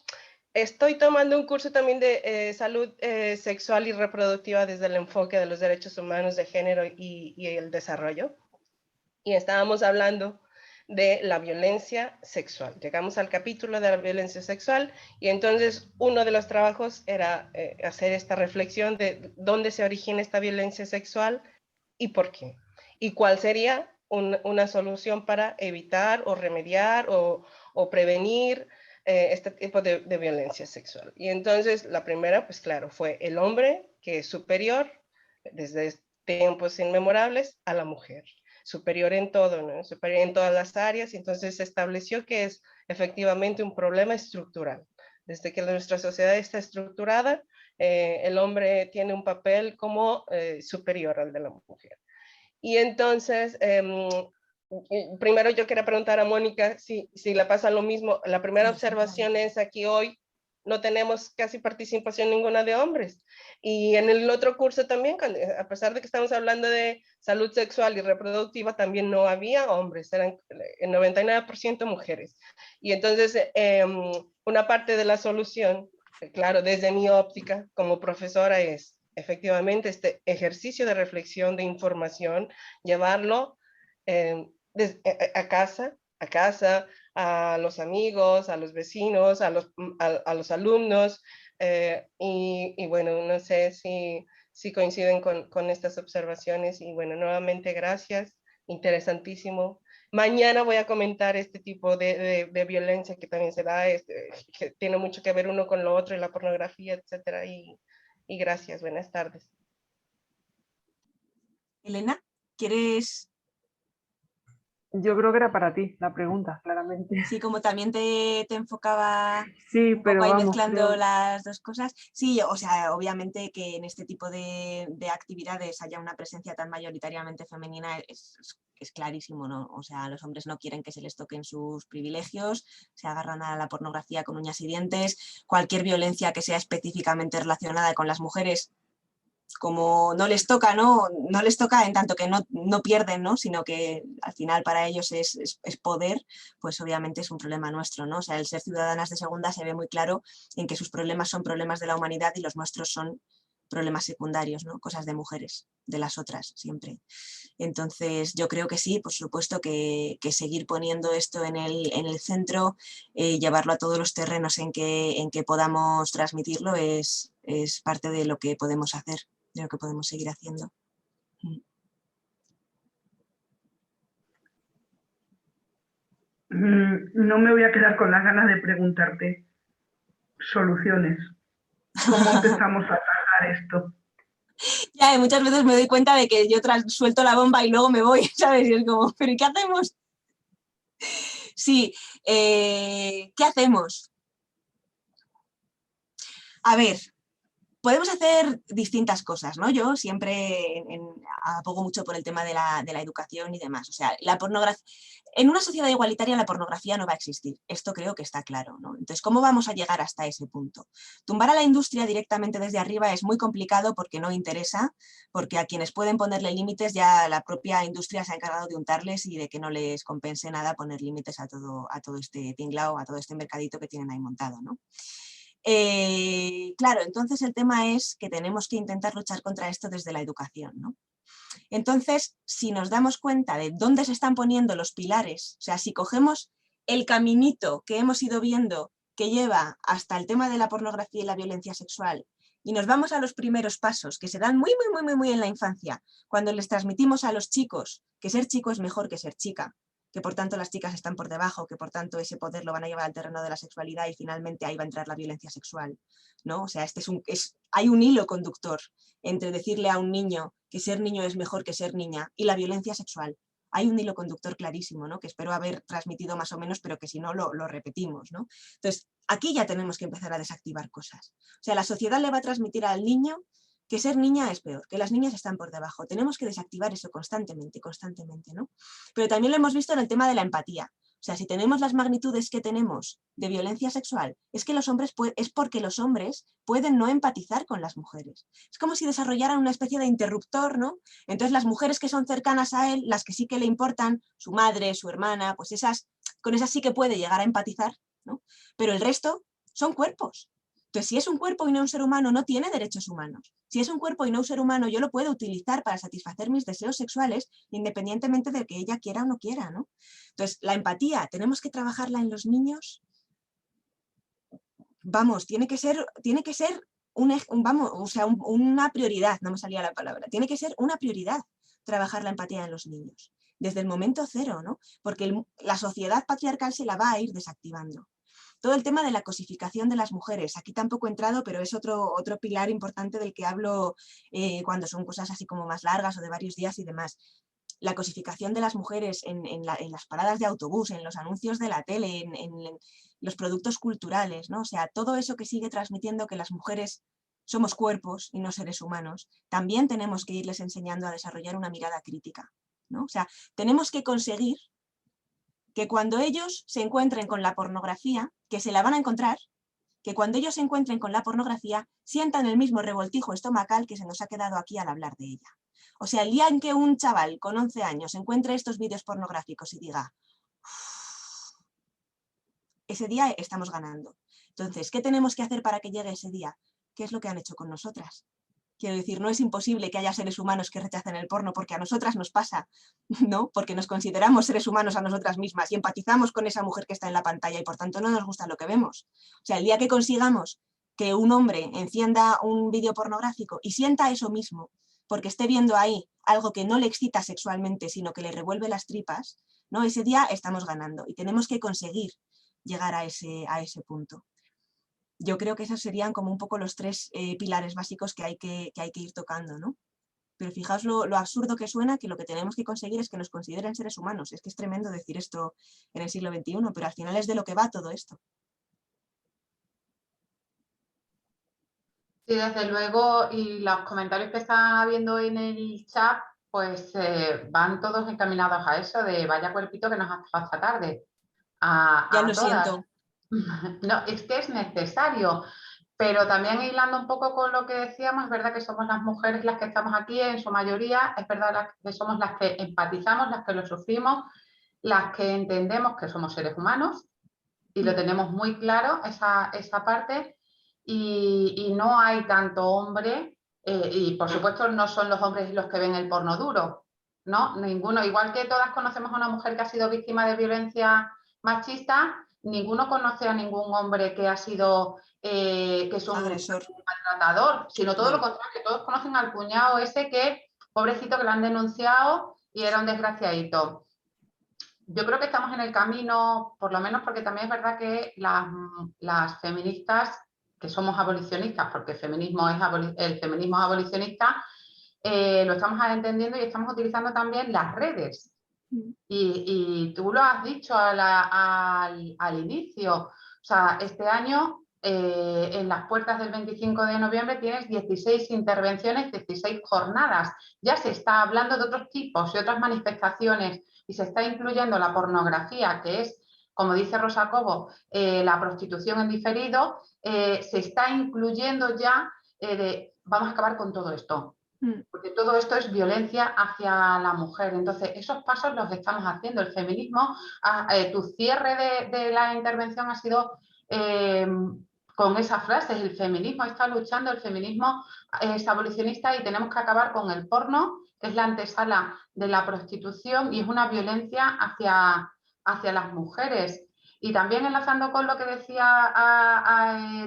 [SPEAKER 7] Estoy tomando un curso también de salud sexual y reproductiva desde el enfoque de los derechos humanos de género y el desarrollo. Y estábamos hablando de la violencia sexual. Llegamos al capítulo de la violencia sexual y entonces uno de los trabajos era hacer esta reflexión de dónde se origina esta violencia sexual y por qué. Y cuál sería una solución para evitar o remediar o prevenir este tipo de violencia sexual. Y entonces la primera, pues claro, fue el hombre, que es superior desde tiempos inmemorables a la mujer, superior en todo, ¿no? Superior en todas las áreas. Y entonces se estableció que es efectivamente un problema estructural. Desde que nuestra sociedad está estructurada, el hombre tiene un papel como superior al de la mujer. Y entonces, primero yo quería preguntar a Mónica si le pasa lo mismo. La primera observación es aquí hoy no tenemos casi participación ninguna de hombres. Y en el otro curso también, a pesar de que estamos hablando de salud sexual y reproductiva, también no había hombres, eran el 99% mujeres. Y entonces, una parte de la solución, claro, desde mi óptica como profesora es efectivamente este ejercicio de reflexión, de información, llevarlo a casa, a los amigos, a los vecinos, a los alumnos, y bueno, no sé si coinciden con estas observaciones. Y bueno, nuevamente gracias, interesantísimo. Mañana voy a comentar este tipo de violencia que también se da, que tiene mucho que ver uno con lo otro, y la pornografía, etcétera. Y gracias, buenas tardes.
[SPEAKER 4] Elena, ¿quieres?
[SPEAKER 1] Yo creo que era para ti la pregunta, claramente.
[SPEAKER 4] Sí, como también te enfocaba
[SPEAKER 1] sí,
[SPEAKER 4] un
[SPEAKER 1] pero
[SPEAKER 4] poco ahí
[SPEAKER 1] vamos,
[SPEAKER 4] mezclando las dos cosas. Sí, o sea, obviamente que en este tipo de actividades haya una presencia tan mayoritariamente femenina es clarísimo, ¿no? O sea, los hombres no quieren que se les toquen sus privilegios, se agarran a la pornografía con uñas y dientes. Cualquier violencia que sea específicamente relacionada con las mujeres, como no les toca, ¿no? No les toca en tanto que no pierden, ¿no? Sino que al final para ellos es poder, pues obviamente es un problema nuestro, ¿no? O sea, el ser ciudadanas de segunda se ve muy claro en que sus problemas son problemas de la humanidad y los nuestros son problemas secundarios, ¿no? Cosas de mujeres, de las otras, siempre. Entonces, yo creo que sí, por supuesto que seguir poniendo esto en el centro, llevarlo a todos los terrenos en que podamos transmitirlo es parte de lo que podemos hacer, de lo que podemos seguir haciendo.
[SPEAKER 2] no me voy a quedar con las ganas de preguntarte soluciones. ¿Cómo empezamos a atajar esto?
[SPEAKER 4] Ya, y muchas veces me doy cuenta de que yo suelto la bomba y luego me voy, ¿sabes? Y es como, ¿pero qué hacemos? Sí, ¿qué hacemos? A ver, podemos hacer distintas cosas, ¿no? Yo siempre abogo mucho por el tema de la educación y demás. O sea, la pornografía, en una sociedad igualitaria la pornografía no va a existir. Esto creo que está claro, ¿no? Entonces, ¿cómo vamos a llegar hasta ese punto? Tumbar a la industria directamente desde arriba es muy complicado porque no interesa, porque a quienes pueden ponerle límites ya la propia industria se ha encargado de untarles y de que no les compense nada poner límites a todo este tinglao, a todo este mercadito que tienen ahí montado, ¿no? Claro, entonces el tema es que tenemos que intentar luchar contra esto desde la educación, ¿no? Entonces, si nos damos cuenta de dónde se están poniendo los pilares, o sea, si cogemos el caminito que hemos ido viendo que lleva hasta el tema de la pornografía y la violencia sexual, y nos vamos a los primeros pasos que se dan muy en la infancia, cuando les transmitimos a los chicos que ser chico es mejor que ser chica, que por tanto las chicas están por debajo, que por tanto ese poder lo van a llevar al terreno de la sexualidad y finalmente ahí va a entrar la violencia sexual, ¿no? O sea, hay un hilo conductor entre decirle a un niño que ser niño es mejor que ser niña y la violencia sexual. Hay un hilo conductor clarísimo, ¿no? Que espero haber transmitido más o menos, pero que si no lo repetimos, ¿no? Entonces, aquí ya tenemos que empezar a desactivar cosas. O sea, la sociedad le va a transmitir al niño que ser niña es peor, que las niñas están por debajo. Tenemos que desactivar eso constantemente, ¿no? Pero también lo hemos visto en el tema de la empatía. O sea, si tenemos las magnitudes que tenemos de violencia sexual, es porque los hombres pueden no empatizar con las mujeres. Es como si desarrollaran una especie de interruptor, ¿no? Entonces las mujeres que son cercanas a él, las que sí que le importan, su madre, su hermana, pues con esas sí que puede llegar a empatizar, ¿no? Pero el resto son cuerpos. Entonces, si es un cuerpo y no un ser humano, no tiene derechos humanos. Si es un cuerpo y no un ser humano, yo lo puedo utilizar para satisfacer mis deseos sexuales, independientemente de que ella quiera o no quiera, ¿no? Entonces, la empatía, ¿tenemos que trabajarla en los niños? Vamos, tiene que ser una prioridad, no me salía la palabra, tiene que ser una prioridad trabajar la empatía en los niños, desde el momento cero, ¿no? Porque la sociedad patriarcal se la va a ir desactivando. Todo el tema de la cosificación de las mujeres, aquí tampoco he entrado, pero es otro pilar importante del que hablo cuando son cosas así como más largas o de varios días y demás. La cosificación de las mujeres en las paradas de autobús, en los anuncios de la tele, en los productos culturales, ¿no? O sea, todo eso que sigue transmitiendo que las mujeres somos cuerpos y no seres humanos, también tenemos que irles enseñando a desarrollar una mirada crítica, ¿no? O sea, tenemos que conseguir que cuando ellos se encuentren con la pornografía, que se la van a encontrar, que cuando ellos se encuentren con la pornografía sientan el mismo revoltijo estomacal que se nos ha quedado aquí al hablar de ella. O sea, el día en que un chaval con 11 años encuentre estos vídeos pornográficos y diga, ese día estamos ganando. Entonces, ¿qué tenemos que hacer para que llegue ese día? ¿Qué es lo que han hecho con nosotras? Quiero decir, no es imposible que haya seres humanos que rechacen el porno porque a nosotras nos pasa, ¿no? Porque nos consideramos seres humanos a nosotras mismas y empatizamos con esa mujer que está en la pantalla y por tanto no nos gusta lo que vemos. O sea, el día que consigamos que un hombre encienda un vídeo pornográfico y sienta eso mismo, porque esté viendo ahí algo que no le excita sexualmente, sino que le revuelve las tripas, ¿no? Ese día estamos ganando y tenemos que conseguir llegar a ese punto. Yo creo que esos serían como un poco los tres pilares básicos que hay que ir tocando, ¿no? Pero fijaos lo absurdo que suena, que lo que tenemos que conseguir es que nos consideren seres humanos. Es que es tremendo decir esto en el siglo XXI, pero al final es de lo que va todo esto.
[SPEAKER 3] Sí, desde luego, y los comentarios que está habiendo en el chat, pues van todos encaminados a eso, de vaya cuerpito que nos ha tocado esta tarde.
[SPEAKER 4] Ya lo
[SPEAKER 3] todas.
[SPEAKER 4] siento.
[SPEAKER 3] No, es que es necesario, pero también hilando un poco con lo que decíamos, es verdad que somos las mujeres las que estamos aquí en su mayoría, es verdad que somos las que empatizamos, las que lo sufrimos, las que entendemos que somos seres humanos y lo tenemos muy claro, esa parte, y no hay tanto hombre, y por supuesto no son los hombres los que ven el porno duro, ¿no? Ninguno, igual que todas conocemos a una mujer que ha sido víctima de violencia machista, ninguno conoce a ningún hombre que ha sido, que es un
[SPEAKER 4] agresor,
[SPEAKER 3] maltratador, sino todo lo contrario, que todos conocen al cuñado ese que, pobrecito, que lo han denunciado y era un desgraciadito. Yo creo que estamos en el camino, por lo menos porque también es verdad que las feministas, que somos abolicionistas, porque el feminismo es abolicionista, lo estamos entendiendo y estamos utilizando también las redes. Y tú lo has dicho al inicio, o sea, este año en las puertas del 25 de noviembre tienes 16 intervenciones, 16 jornadas. Ya se está hablando de otros tipos y otras manifestaciones y se está incluyendo la pornografía, que es, como dice Rosa Cobo, la prostitución en diferido, se está incluyendo ya vamos a acabar con todo esto. Porque todo esto es violencia hacia la mujer. Entonces, esos pasos los estamos haciendo. El feminismo, tu cierre de la intervención ha sido con esas frases. El feminismo está luchando, el feminismo es abolicionista y tenemos que acabar con el porno, que es la antesala de la prostitución y es una violencia hacia las mujeres. Y también enlazando con lo que decía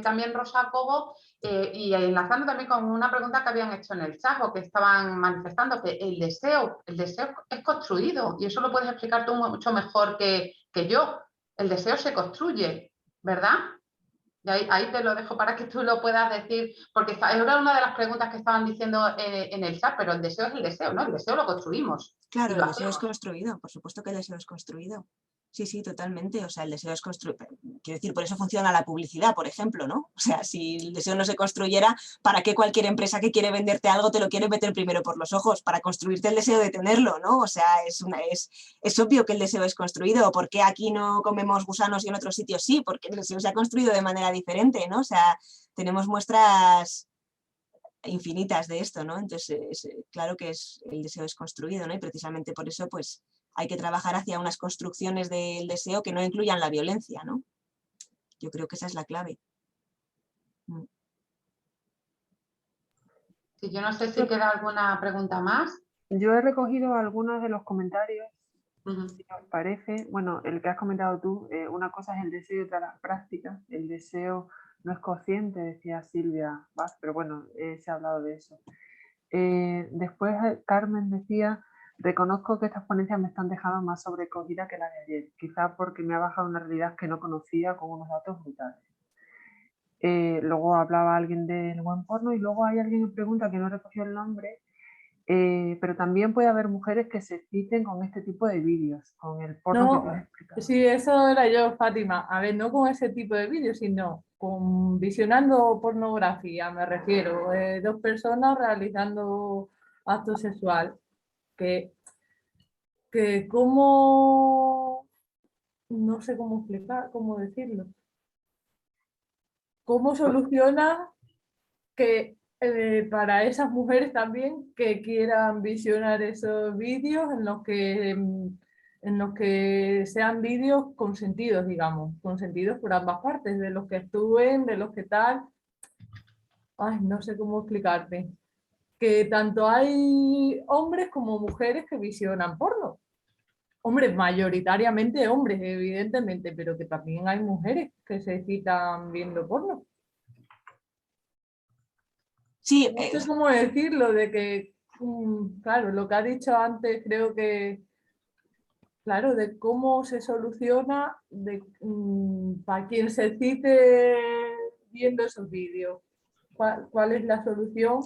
[SPEAKER 3] también Rosa Cobo, y enlazando también con una pregunta que habían hecho en el chat o que estaban manifestando, que el deseo es construido, y eso lo puedes explicar tú mucho mejor que yo. El deseo se construye, ¿verdad? Y ahí te lo dejo para que tú lo puedas decir, porque era una de las preguntas que estaban diciendo en el chat, pero el deseo es el deseo, ¿no? El deseo lo construimos.
[SPEAKER 4] Claro, el deseo es construido, por supuesto que el deseo es construido. Sí, sí, totalmente. O sea, el deseo es construido. Quiero decir, por eso funciona la publicidad, por ejemplo, ¿no? O sea, si el deseo no se construyera, ¿para qué cualquier empresa que quiere venderte algo te lo quiere meter primero por los ojos? Para construirte el deseo de tenerlo, ¿no? O sea, es obvio que el deseo es construido. ¿Por qué aquí no comemos gusanos y en otros sitios sí? Porque el deseo se ha construido de manera diferente, ¿no? O sea, tenemos muestras infinitas de esto, ¿no? Entonces, claro que el deseo es construido, ¿no? Y precisamente por eso, pues, hay que trabajar hacia unas construcciones del deseo que no incluyan la violencia, ¿no? Yo creo que esa es la clave.
[SPEAKER 3] Sí, yo no sé si queda alguna pregunta más.
[SPEAKER 1] Yo he recogido algunos de los comentarios, si os parece. Bueno, el que has comentado tú, una cosa es el deseo y otra las prácticas. El deseo no es consciente, decía Silvia Vaz, pero bueno, se ha hablado de eso. Después Carmen decía: reconozco que estas ponencias me están dejando más sobrecogida que la de ayer, quizá porque me ha bajado una realidad que no conocía con unos datos brutales. Luego hablaba alguien del buen porno y luego hay alguien que pregunta, que no recogió el nombre, pero también puede haber mujeres que se exciten con este tipo de vídeos, con el porno que tú has explicado.
[SPEAKER 6] Sí, eso era yo, Fátima. A ver, no con ese tipo de vídeos, sino con visionando pornografía, me refiero. Dos personas realizando acto sexual. Que cómo, no sé cómo explicar, cómo decirlo. ¿Cómo soluciona que para esas mujeres también que quieran visionar esos vídeos en los que sean vídeos consentidos, digamos, consentidos por ambas partes, de los que actúen, de los que tal? Ay, no sé cómo explicarte. Que tanto hay hombres como mujeres que visionan porno. Hombres, mayoritariamente hombres, evidentemente, pero que también hay mujeres que se excitan viendo porno.
[SPEAKER 4] Sí,
[SPEAKER 6] no sé cómo decirlo, de que, claro, lo que ha dicho antes, creo que, claro, de cómo se soluciona para quien se excite viendo esos vídeos. ¿Cuál es la solución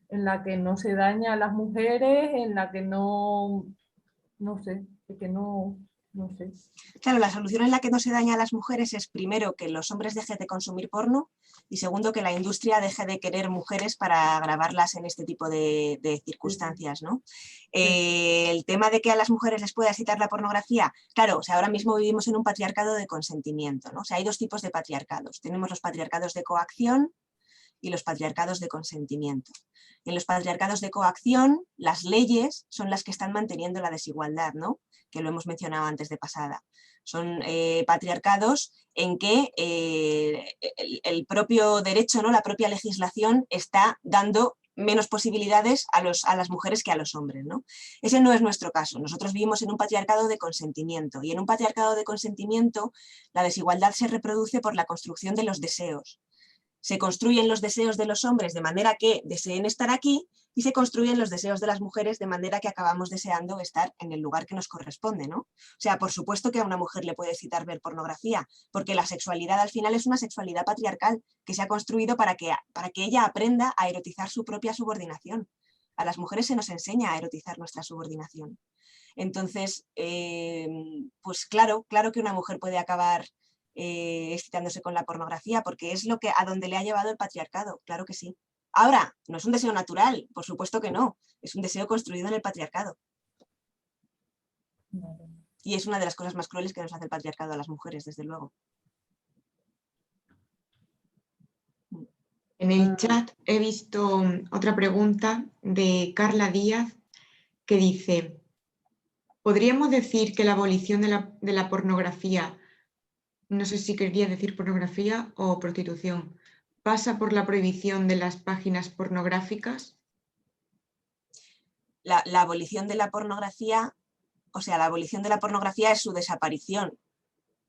[SPEAKER 6] en la que no se daña a las mujeres, en la que no sé, que no sé.
[SPEAKER 4] Claro, la solución en la que no se daña a las mujeres es, primero, que los hombres dejen de consumir porno y, segundo, que la industria deje de querer mujeres para grabarlas en este tipo de circunstancias, ¿no? El tema de que a las mujeres les pueda excitar la pornografía, claro, o sea, ahora mismo vivimos en un patriarcado de consentimiento, ¿no? O sea, hay dos tipos de patriarcados. Tenemos los patriarcados de coacción y los patriarcados de consentimiento. En los patriarcados de coacción, las leyes son las que están manteniendo la desigualdad, ¿no? Que lo hemos mencionado antes de pasada. Son patriarcados en que el propio derecho, ¿no? La propia legislación está dando menos posibilidades a las mujeres que a los hombres, ¿no? Ese no es nuestro caso. Nosotros vivimos en un patriarcado de consentimiento, y en un patriarcado de consentimiento la desigualdad se reproduce por la construcción de los deseos. Se construyen los deseos de los hombres de manera que deseen estar aquí, y se construyen los deseos de las mujeres de manera que acabamos deseando estar en el lugar que nos corresponde, ¿no? O sea, por supuesto que a una mujer le puede excitar ver pornografía, porque la sexualidad al final es una sexualidad patriarcal que se ha construido para que ella aprenda a erotizar su propia subordinación. A las mujeres se nos enseña a erotizar nuestra subordinación. Entonces, pues claro que una mujer puede acabar excitándose con la pornografía, porque es a donde le ha llevado el patriarcado, claro que sí. Ahora, no es un deseo natural, por supuesto que no, es un deseo construido en el patriarcado. Y es una de las cosas más crueles que nos hace el patriarcado a las mujeres, desde luego.
[SPEAKER 8] En el chat he visto otra pregunta de Carla Díaz que dice: ¿podríamos decir que la abolición de la pornografía, no sé si quería decir pornografía o prostitución, pasa por la prohibición de las páginas pornográficas?
[SPEAKER 4] La abolición de la pornografía, o sea, la abolición de la pornografía es su desaparición,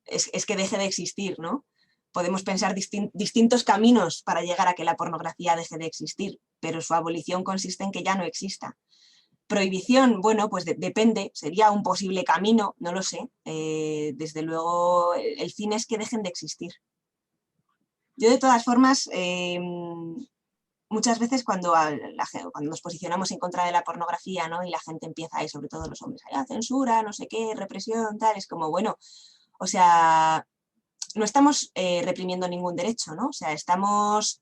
[SPEAKER 4] es que deje de existir, ¿no? Podemos pensar distintos caminos para llegar a que la pornografía deje de existir, pero su abolición consiste en que ya no exista. Prohibición, bueno, pues depende, sería un posible camino, no lo sé. Desde luego, el fin es que dejen de existir. Yo, de todas formas, muchas veces cuando nos posicionamos en contra de la pornografía, ¿no? Y la gente empieza, y sobre todo los hombres, censura, no sé qué, represión, tal, es como, bueno, o sea, no estamos reprimiendo ningún derecho, ¿no? O sea, estamos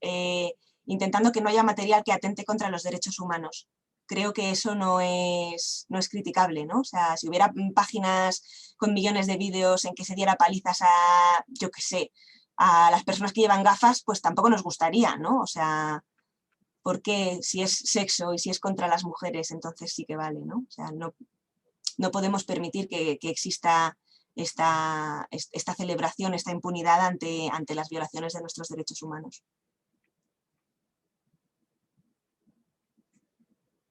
[SPEAKER 4] intentando que no haya material que atente contra los derechos humanos. Creo que eso no es criticable, ¿no? O sea, si hubiera páginas con millones de vídeos en que se diera palizas a, yo qué sé, a las personas que llevan gafas, pues tampoco nos gustaría, ¿no? O sea, porque si es sexo y si es contra las mujeres, entonces sí que vale, ¿no? O sea, no podemos permitir que exista esta celebración, esta impunidad ante las violaciones de nuestros derechos humanos.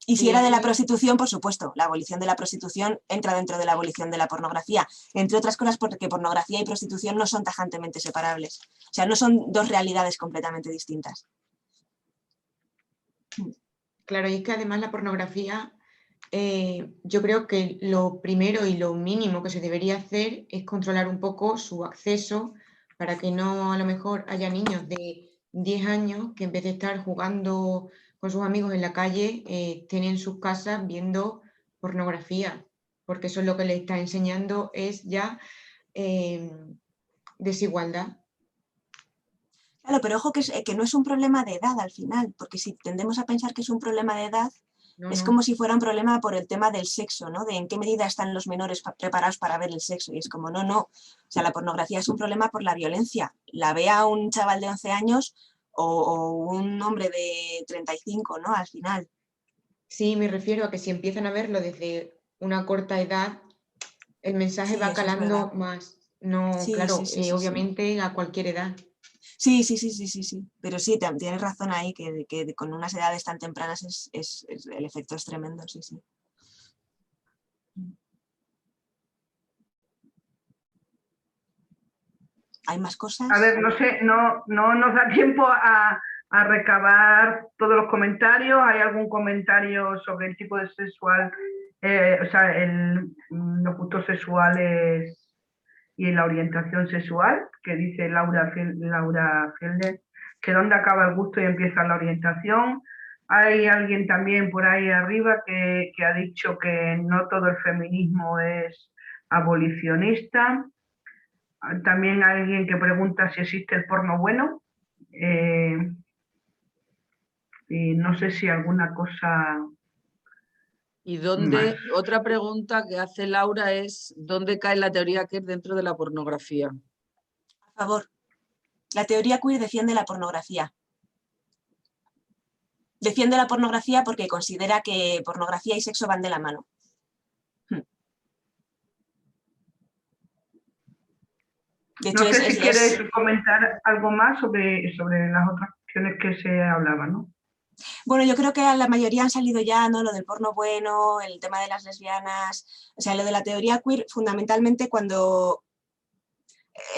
[SPEAKER 4] Y si era de la prostitución, por supuesto, la abolición de la prostitución entra dentro de la abolición de la pornografía, entre otras cosas porque pornografía y prostitución no son tajantemente separables, o sea, no son dos realidades completamente distintas.
[SPEAKER 8] Claro, y es que además la pornografía, yo creo que lo primero y lo mínimo que se debería hacer es controlar un poco su acceso para que no a lo mejor haya niños de 10 años que en vez de estar jugando con sus amigos en la calle, estén en sus casas viendo pornografía, porque eso es lo que les está enseñando es ya desigualdad.
[SPEAKER 4] Claro, pero ojo que no es un problema de edad al final, porque si tendemos a pensar que es un problema de edad, es como si fuera un problema por el tema del sexo, ¿no? De en qué medida están los menores preparados para ver el sexo. Y es como, no. O sea, la pornografía es un problema por la violencia. La vea un chaval de 11 años o un hombre de 35, ¿no? Al final.
[SPEAKER 8] Sí, me refiero a que si empiezan a verlo desde una corta edad, el mensaje va calando más. No,
[SPEAKER 4] sí,
[SPEAKER 8] claro,
[SPEAKER 4] sí,
[SPEAKER 8] obviamente a cualquier edad.
[SPEAKER 4] Sí. Pero sí, tienes razón ahí, que con unas edades tan tempranas el efecto es tremendo, sí. ¿Hay más cosas?
[SPEAKER 2] A ver, no sé, no nos da tiempo a recabar todos los comentarios. ¿Hay algún comentario sobre el tipo de sexual, o sea, los gustos sexuales y la orientación sexual? Que dice Laura Felder, que dónde acaba el gusto y empieza la orientación. Hay alguien también por ahí arriba que ha dicho que no todo el feminismo es abolicionista. También hay alguien que pregunta si existe el porno bueno. Y no sé si alguna cosa...
[SPEAKER 9] Y dónde, otra pregunta que hace Laura es, ¿dónde cae la teoría queer dentro de la pornografía?
[SPEAKER 4] A favor. La teoría queer defiende la pornografía. Defiende la pornografía porque considera que pornografía y sexo van de la mano. De hecho,
[SPEAKER 2] no sé si quieres comentar algo más sobre las otras cuestiones que se hablaban, ¿no?
[SPEAKER 4] Bueno, yo creo que a la mayoría han salido ya, ¿no? Lo del porno bueno, el tema de las lesbianas, o sea, lo de la teoría queer, fundamentalmente cuando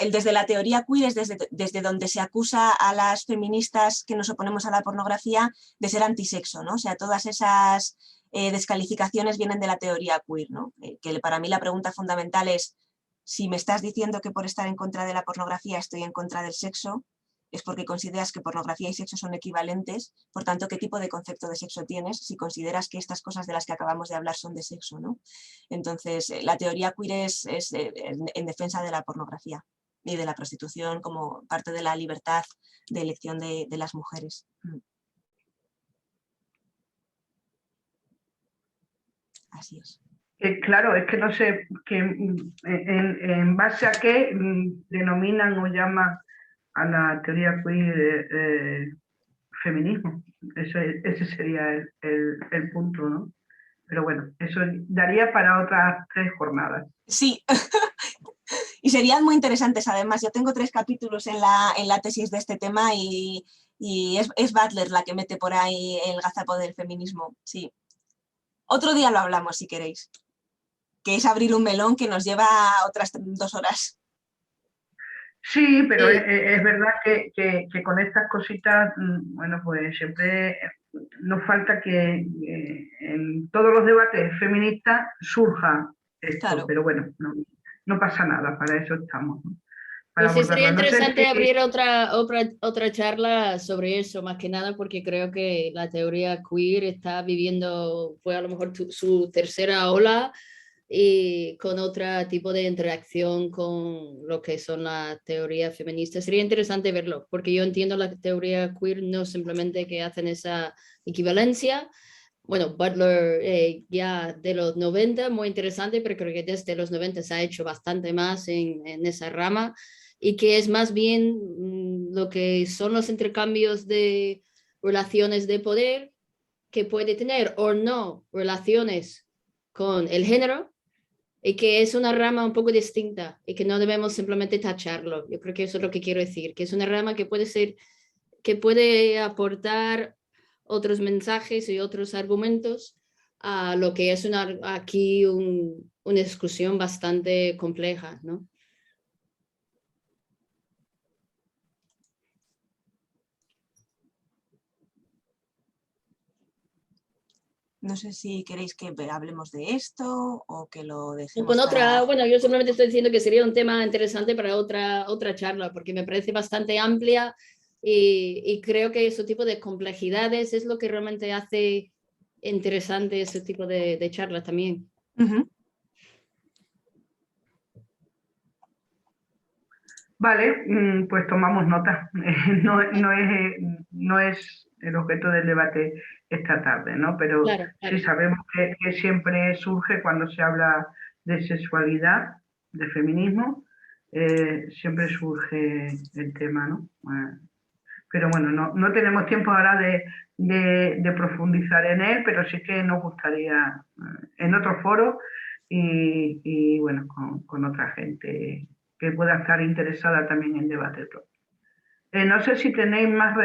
[SPEAKER 4] desde la teoría queer es desde donde se acusa a las feministas que nos oponemos a la pornografía de ser antisexo, ¿no? O sea, todas esas descalificaciones vienen de la teoría queer, ¿no? Que para mí la pregunta fundamental es, si me estás diciendo que por estar en contra de la pornografía estoy en contra del sexo, es porque consideras que pornografía y sexo son equivalentes, por tanto, ¿qué tipo de concepto de sexo tienes si consideras que estas cosas de las que acabamos de hablar son de sexo, ¿no? Entonces, la teoría queer es en defensa de la pornografía y de la prostitución como parte de la libertad de elección de las mujeres. Así es.
[SPEAKER 2] Claro, es que no sé en base a qué denominan o llaman a la teoría queer feminismo. Ese sería el punto, ¿no? Pero bueno, eso daría para otras 3 jornadas.
[SPEAKER 4] Sí, y serían muy interesantes además. Yo tengo 3 capítulos en la tesis de este tema y es Butler la que mete por ahí el gazapo del feminismo, sí. Otro día lo hablamos si queréis, que es abrir un melón que nos lleva otras 2 horas.
[SPEAKER 2] Sí, pero es verdad que con estas cositas, bueno, pues siempre nos falta que en todos los debates feministas surja esto, claro. Pero bueno, no pasa nada, para eso estamos, ¿no?
[SPEAKER 10] Pues sí, sería interesante abrir otra charla sobre eso, más que nada porque creo que la teoría queer está viviendo, fue a lo mejor su tercera ola, y con otro tipo de interacción con lo que son las teorías feministas. Sería interesante verlo, porque yo entiendo la teoría queer no simplemente que hacen esa equivalencia. Bueno, Butler ya de los 90, muy interesante, pero creo que desde los 90 se ha hecho bastante más en esa rama, y que es más bien lo que son los intercambios de relaciones de poder que puede tener o no relaciones con el género, y que es una rama un poco distinta y que no debemos simplemente tacharlo. Yo creo que eso es lo que quiero decir, que es una rama que puede aportar otros mensajes y otros argumentos a lo que es aquí una discusión bastante compleja, ¿no?
[SPEAKER 4] No sé si queréis que hablemos de esto o que lo dejemos
[SPEAKER 10] con otra, bueno, yo simplemente estoy diciendo que sería un tema interesante para otra charla, porque me parece bastante amplia y creo que ese tipo de complejidades es lo que realmente hace interesante ese tipo de charlas también.
[SPEAKER 2] Vale, pues tomamos nota. No es el objeto del debate esta tarde, ¿no? Pero claro. Sí sabemos que siempre surge cuando se habla de sexualidad, de feminismo, siempre surge el tema, ¿no? Pero bueno, no tenemos tiempo ahora de profundizar en él, pero sí que nos gustaría en otro foro y bueno, con otra gente que pueda estar interesada también en debatirlo. No sé si tenéis más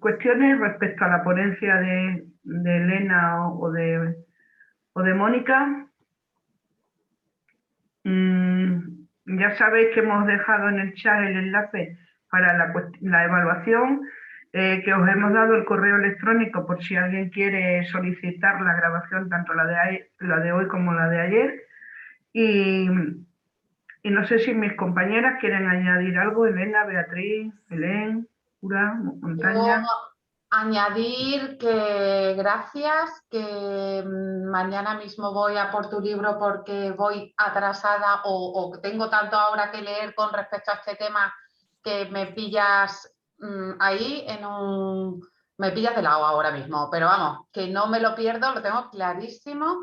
[SPEAKER 2] cuestiones respecto a la ponencia de Elena o de Mónica. Ya sabéis que hemos dejado en el chat el enlace para la evaluación, que os hemos dado el correo electrónico por si alguien quiere solicitar la grabación, tanto la de hoy como la de ayer. Y no sé si mis compañeras quieren añadir algo, Elena, Beatriz, Belén, Pura, Montaña.
[SPEAKER 3] Yo añadir que gracias, que mañana mismo voy a por tu libro porque voy atrasada o tengo tanto ahora que leer con respecto a este tema que me pillas ahí me pillas de lado ahora mismo, pero vamos, que no me lo pierdo, lo tengo clarísimo,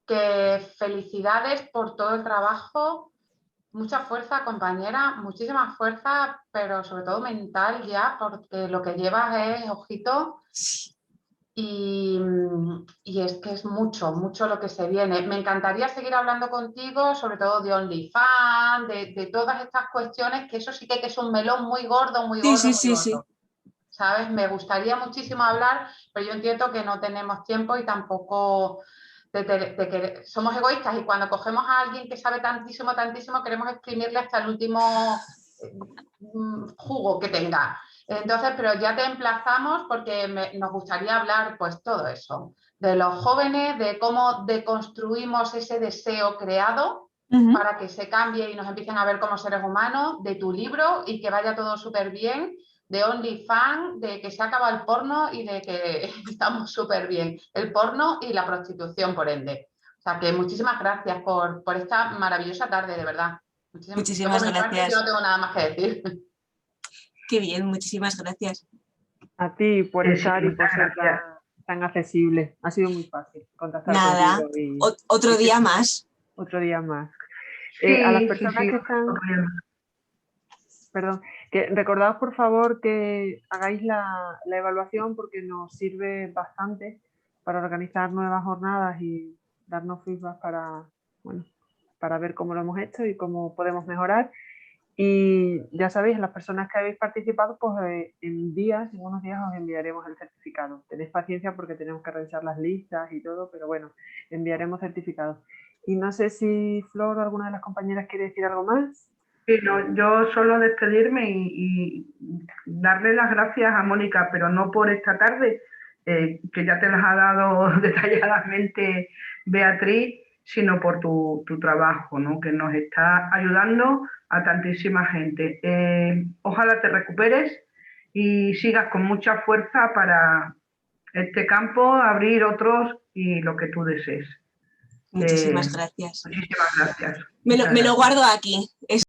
[SPEAKER 3] que felicidades por todo el trabajo. Mucha fuerza, compañera, muchísima fuerza, pero sobre todo mental ya, porque lo que llevas es ojito y es que es mucho lo que se viene. Me encantaría seguir hablando contigo, sobre todo de OnlyFans, de todas estas cuestiones, que eso sí que es un melón muy gordo, muy gordo.
[SPEAKER 4] Sí.
[SPEAKER 3] ¿Sabes? Me gustaría muchísimo hablar, pero yo entiendo que no tenemos tiempo y tampoco somos egoístas y cuando cogemos a alguien que sabe tantísimo, tantísimo, queremos exprimirle hasta el último jugo que tenga. Entonces, pero ya te emplazamos porque nos gustaría hablar pues todo eso, de los jóvenes, de cómo deconstruimos ese deseo creado para que se cambie y nos empiecen a ver como seres humanos, de tu libro y que vaya todo súper bien, de OnlyFans, de que se acaba el porno y de que estamos súper bien, el porno y la prostitución por ende. O sea que muchísimas gracias por esta maravillosa tarde, de verdad.
[SPEAKER 4] Muchísimas gracias.
[SPEAKER 3] Yo no tengo nada más que decir.
[SPEAKER 4] Qué bien, muchísimas gracias.
[SPEAKER 1] A ti por estar y por ser tan accesible. Ha sido muy fácil contactar
[SPEAKER 4] Nada,
[SPEAKER 1] contigo.
[SPEAKER 4] otro día más.
[SPEAKER 1] Otro día más.
[SPEAKER 2] Sí,
[SPEAKER 1] a las personas que están... Perdón, que recordaos por favor que hagáis la evaluación porque nos sirve bastante para organizar nuevas jornadas y darnos feedback para ver cómo lo hemos hecho y cómo podemos mejorar. Y ya sabéis, las personas que habéis participado, pues en unos días os enviaremos el certificado. Tenéis paciencia porque tenemos que revisar las listas y todo, pero bueno, enviaremos certificados. Y no sé si Flor o alguna de las compañeras quiere decir algo más.
[SPEAKER 2] Sí, no, yo solo despedirme y darle las gracias a Mónica, pero no por esta tarde, que ya te las ha dado detalladamente Beatriz, sino por tu trabajo, ¿no? Que nos está ayudando a tantísima gente. Ojalá te recuperes y sigas con mucha fuerza para este campo, abrir otros y lo que tú desees.
[SPEAKER 4] Muchísimas gracias.
[SPEAKER 2] Muchísimas gracias.
[SPEAKER 4] Me lo guardo aquí.